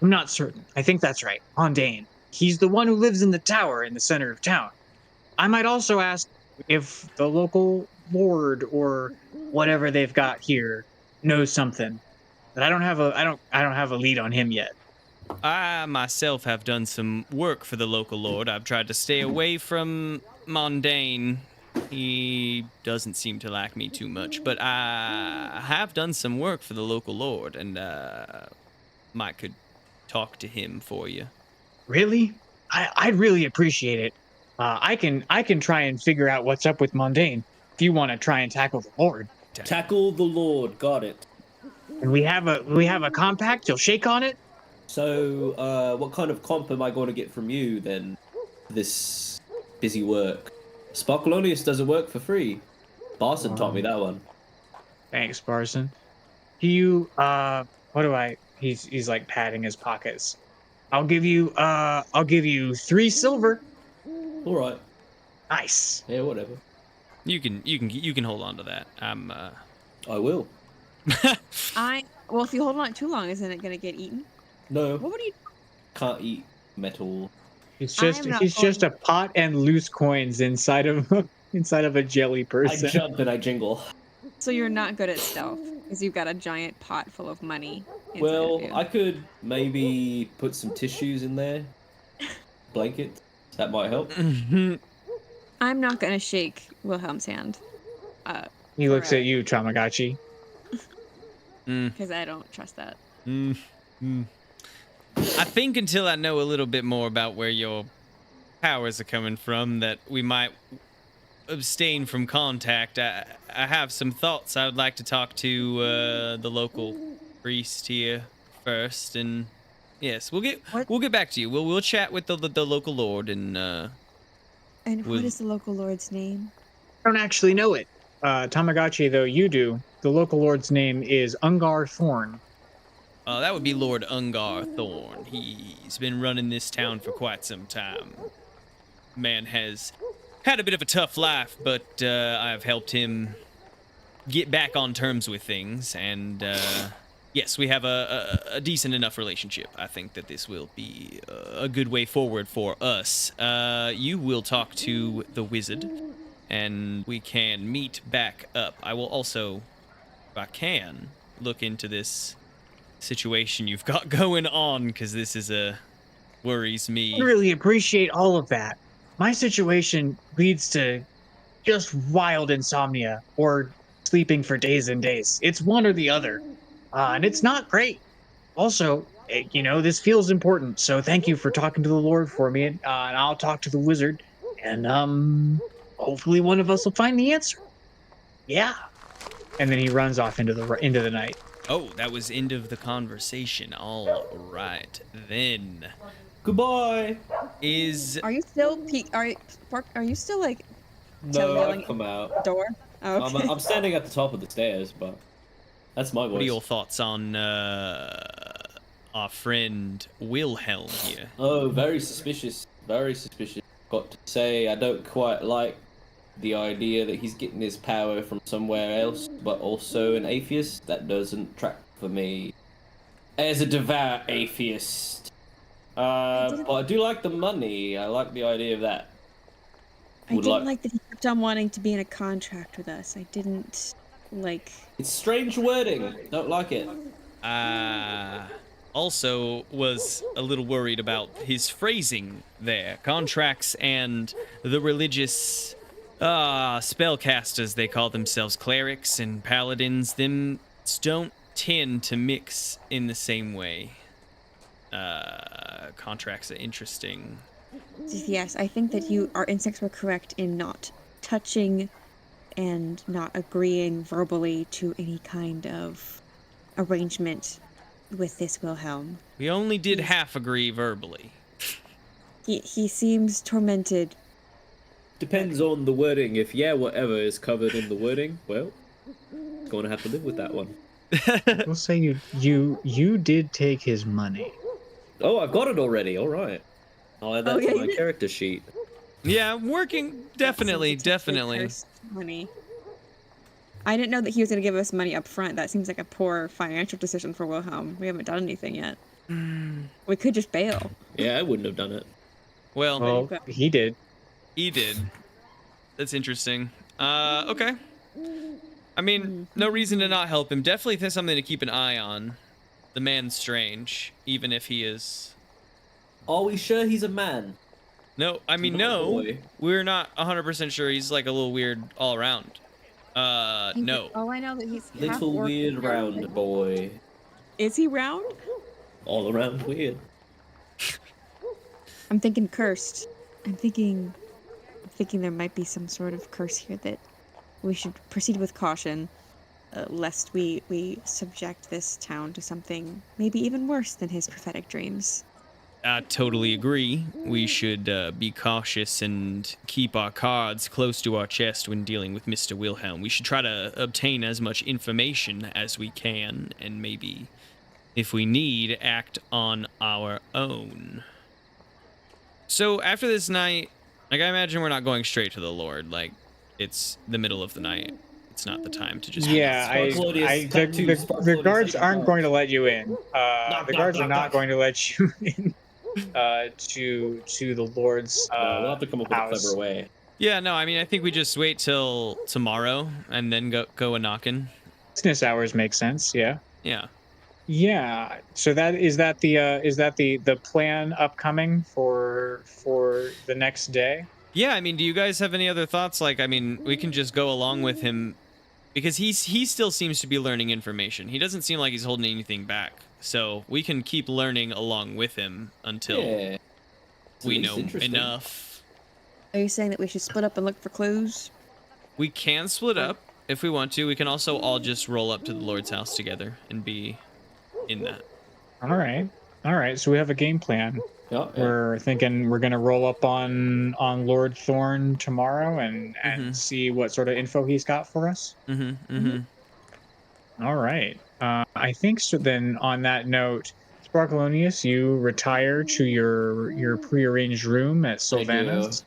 I'm not certain. I think that's right. Mundane. He's the one who lives in the tower in the center of town. I might also ask if the local lord or whatever they've got here knows something. But I don't have a lead on him yet. I myself have done some work for the local lord. I've tried to stay away from Mundane. He doesn't seem to like me too much, but I have done some work for the local lord, and Mike could talk to him for you. Really? I'd really appreciate it. I can try and figure out what's up with Mundane if you want to try and tackle the Lord. Tackle the Lord. Got it. And we have a compact. You'll shake on it. So, what kind of comp am I going to get from you then? This busy work. Sparkleoneous doesn't work for free. Barson taught me that one. Thanks, Barson. You what do I? He's like patting his pockets. I'll give you 3 silver. All right. Nice. Yeah, whatever. You can hold on to that. I will. Well, if you hold on too long, isn't it gonna get eaten? No, What would you? can't eat metal. He's I'm just not a pot and loose coins inside of a jelly I person. jump and I jingle. So you're not good at stealth because you've got a giant pot full of money. inside Well, of you. I could maybe put some tissues in there. Blankets. That might help. I'm not gonna shake Wilhelm's hand. He looks at you, Tamagotchi. Because I don't trust that. I think until I know a little bit more about where your powers are coming from, that we might abstain from contact. I have some thoughts. I would like to talk to the local priest here first, and yes, we'll get back to you. We'll chat with the local lord, and And what is the local lord's name? I don't actually know it. Tamagotchi, though, you do. The local lord's name is Ungar Thorn. that would be Lord Ungar Thorn. He's been running this town for quite some time. Man has had a bit of a tough life, but I've helped him get back on terms with things, and yes, we have a decent enough relationship. I think that this will be a good way forward for us. You will talk to the wizard, and we can meet back up. I will also, if I can, look into this situation you've got going on, because this is worries me. I really appreciate all of that. My situation leads to just wild insomnia or sleeping for days and days. It's one or the other. And it's not great. Also, this feels important. So thank you for talking to the Lord for me. And I'll talk to the wizard. And hopefully one of us will find the answer. Yeah. And then he runs off into the night. Oh, that was end of the conversation. All right, then. Goodbye. Are you still are you still like No, yelling I've come out. door? Oh, okay. I'm standing at the top of the stairs, but that's my voice. What are your thoughts on our friend Wilhelm here? Oh, very suspicious. Very suspicious. Got to say, I don't quite like the idea that he's getting his power from somewhere else, but also an atheist. That doesn't track for me. As a devout atheist. But I do like the money. I like the idea of that. I didn't like that he kept on wanting to be in a contract with us. I didn't like. It's strange wording. Don't like it. also was a little worried about his phrasing there. Contracts and the religious spellcasters, they call themselves clerics and paladins, them don't tend to mix in the same way. Contracts are interesting. Yes, I think that our instincts were correct in not touching and not agreeing verbally to any kind of arrangement with this Wilhelm. We only did half agree verbally. He seems tormented. Depends on the wording. If whatever is covered in the wording, well, gonna have to live with that one. We'll say you did take his money. Oh, I've got it already. All right. I'll add that to my character sheet. Yeah, working. Definitely. Money. I didn't know that he was going to give us money up front. That seems like a poor financial decision for Wilhelm. We haven't done anything yet. We could just bail. Yeah, I wouldn't have done it. Well, he did. He did. That's interesting. Okay. I mean, no reason to not help him. Definitely something to keep an eye on. The man's strange, even if he is... Are we sure he's a man? No, I mean, no. We're not 100% sure. He's like a little weird all around. No. Oh, I know that he's Little weird round boy. Is he round? All around weird. I'm thinking cursed. I'm thinking there might be some sort of curse here that we should proceed with caution, lest we subject this town to something maybe even worse than his prophetic dreams. I totally agree. We should be cautious and keep our cards close to our chest when dealing with Mr. Wilhelm. We should try to obtain as much information as we can, and maybe, if we need, act on our own. So after this night, like, I imagine we're not going straight to the Lord. Like, it's the middle of the night. It's not the time to just... Yeah, the guards aren't going to let you in. The guards are not going to let you in to the Lord's we'll have to come up with house. a clever way. Yeah, no, I mean, I think we just wait till tomorrow and then go a knocking. Business hours make sense, yeah. Yeah. Yeah. So is that the plan upcoming for the next day? Yeah, I mean, do you guys have any other thoughts? Like, I mean, we can just go along with him because he still seems to be learning information. He doesn't seem like he's holding anything back. So we can keep learning along with him until we know enough. Are you saying that we should split up and look for clues? We can split up if we want to. We can also all just roll up to the Lord's house together and be in that. All right. So we have a game plan. Yeah. We're thinking we're gonna roll up on Lord Thorn tomorrow and see what sort of info he's got for us. All right. I think so. Then on that note, Sparkleoneous, you retire to your prearranged room at Sylvanas.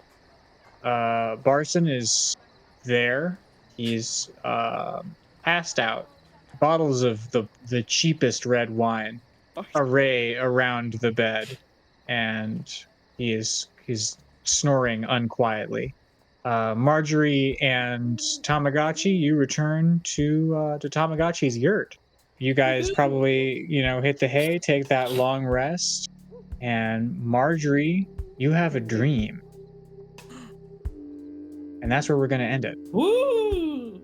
Barson is there. He's passed out. Bottles of the cheapest red wine array around the bed, and he's snoring unquietly. Margery and Tamagotchi, you return to Tamagotchi's yurt. You guys probably, hit the hay, take that long rest, and Margery, you have a dream. And that's where we're going to end it. Woo!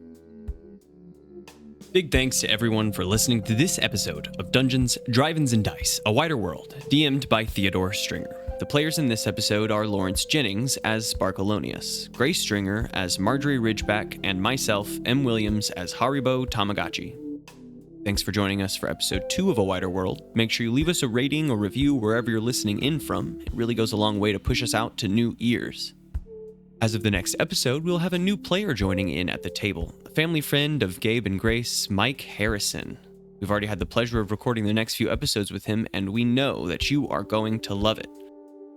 Big thanks to everyone for listening to this episode of Dungeons, Drive-Ins, and Dice, A Wider World, DM'd by Theodore Stringer. The players in this episode are Lawrence Jennings as Sparkleoneous, Grace Stringer as Margery Ridgeback, and myself, M. Williams, as Haribo Tamagotchi. Thanks for joining us for episode 2 of A Wider World. Make sure you leave us a rating or review wherever you're listening in from. It really goes a long way to push us out to new ears. As of the next episode, we'll have a new player joining in at the table, a family friend of Gabe and Grace, Mike Harrison. We've already had the pleasure of recording the next few episodes with him, and we know that you are going to love it.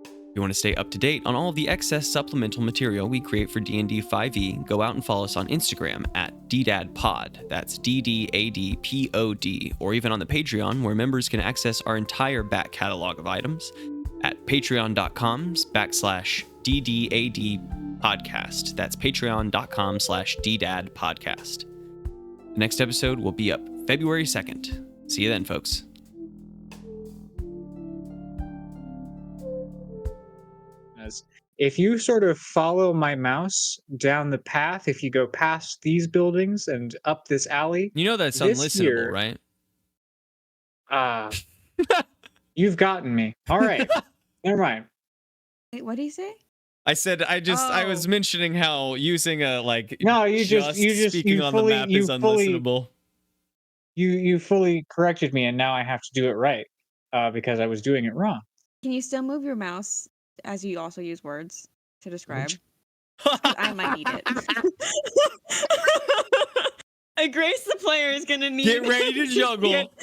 If you want to stay up to date on all of the excess supplemental material we create for D&D 5e, go out and follow us on Instagram at DDADPod, that's DDADPOD, or even on the Patreon, where members can access our entire back catalog of items at patreon.com/DDADpodcast. That's patreon.com/DDADpodcast. The next episode will be up February 2nd. See you then, folks. As if you sort of follow my mouse down the path, if you go past these buildings and up this alley, You know that's this unlistenable, here- right? You've gotten me. All right. Never mind. Wait, what did he say? I said I was Oh. mentioning how using a like No, you speaking on fully, the map is unlistenable. You fully corrected me, and now I have to do it right because I was doing it wrong. Can you still move your mouse as you also use words to describe? 'Cause I might need it. A Grace the player is gonna need. Get ready to juggle.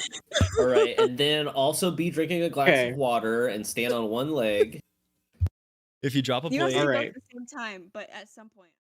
All right, and then also be drinking a glass Okay. of water and stand on one leg. If you drop a You have plate, to go Alright. at the same time, but at some point.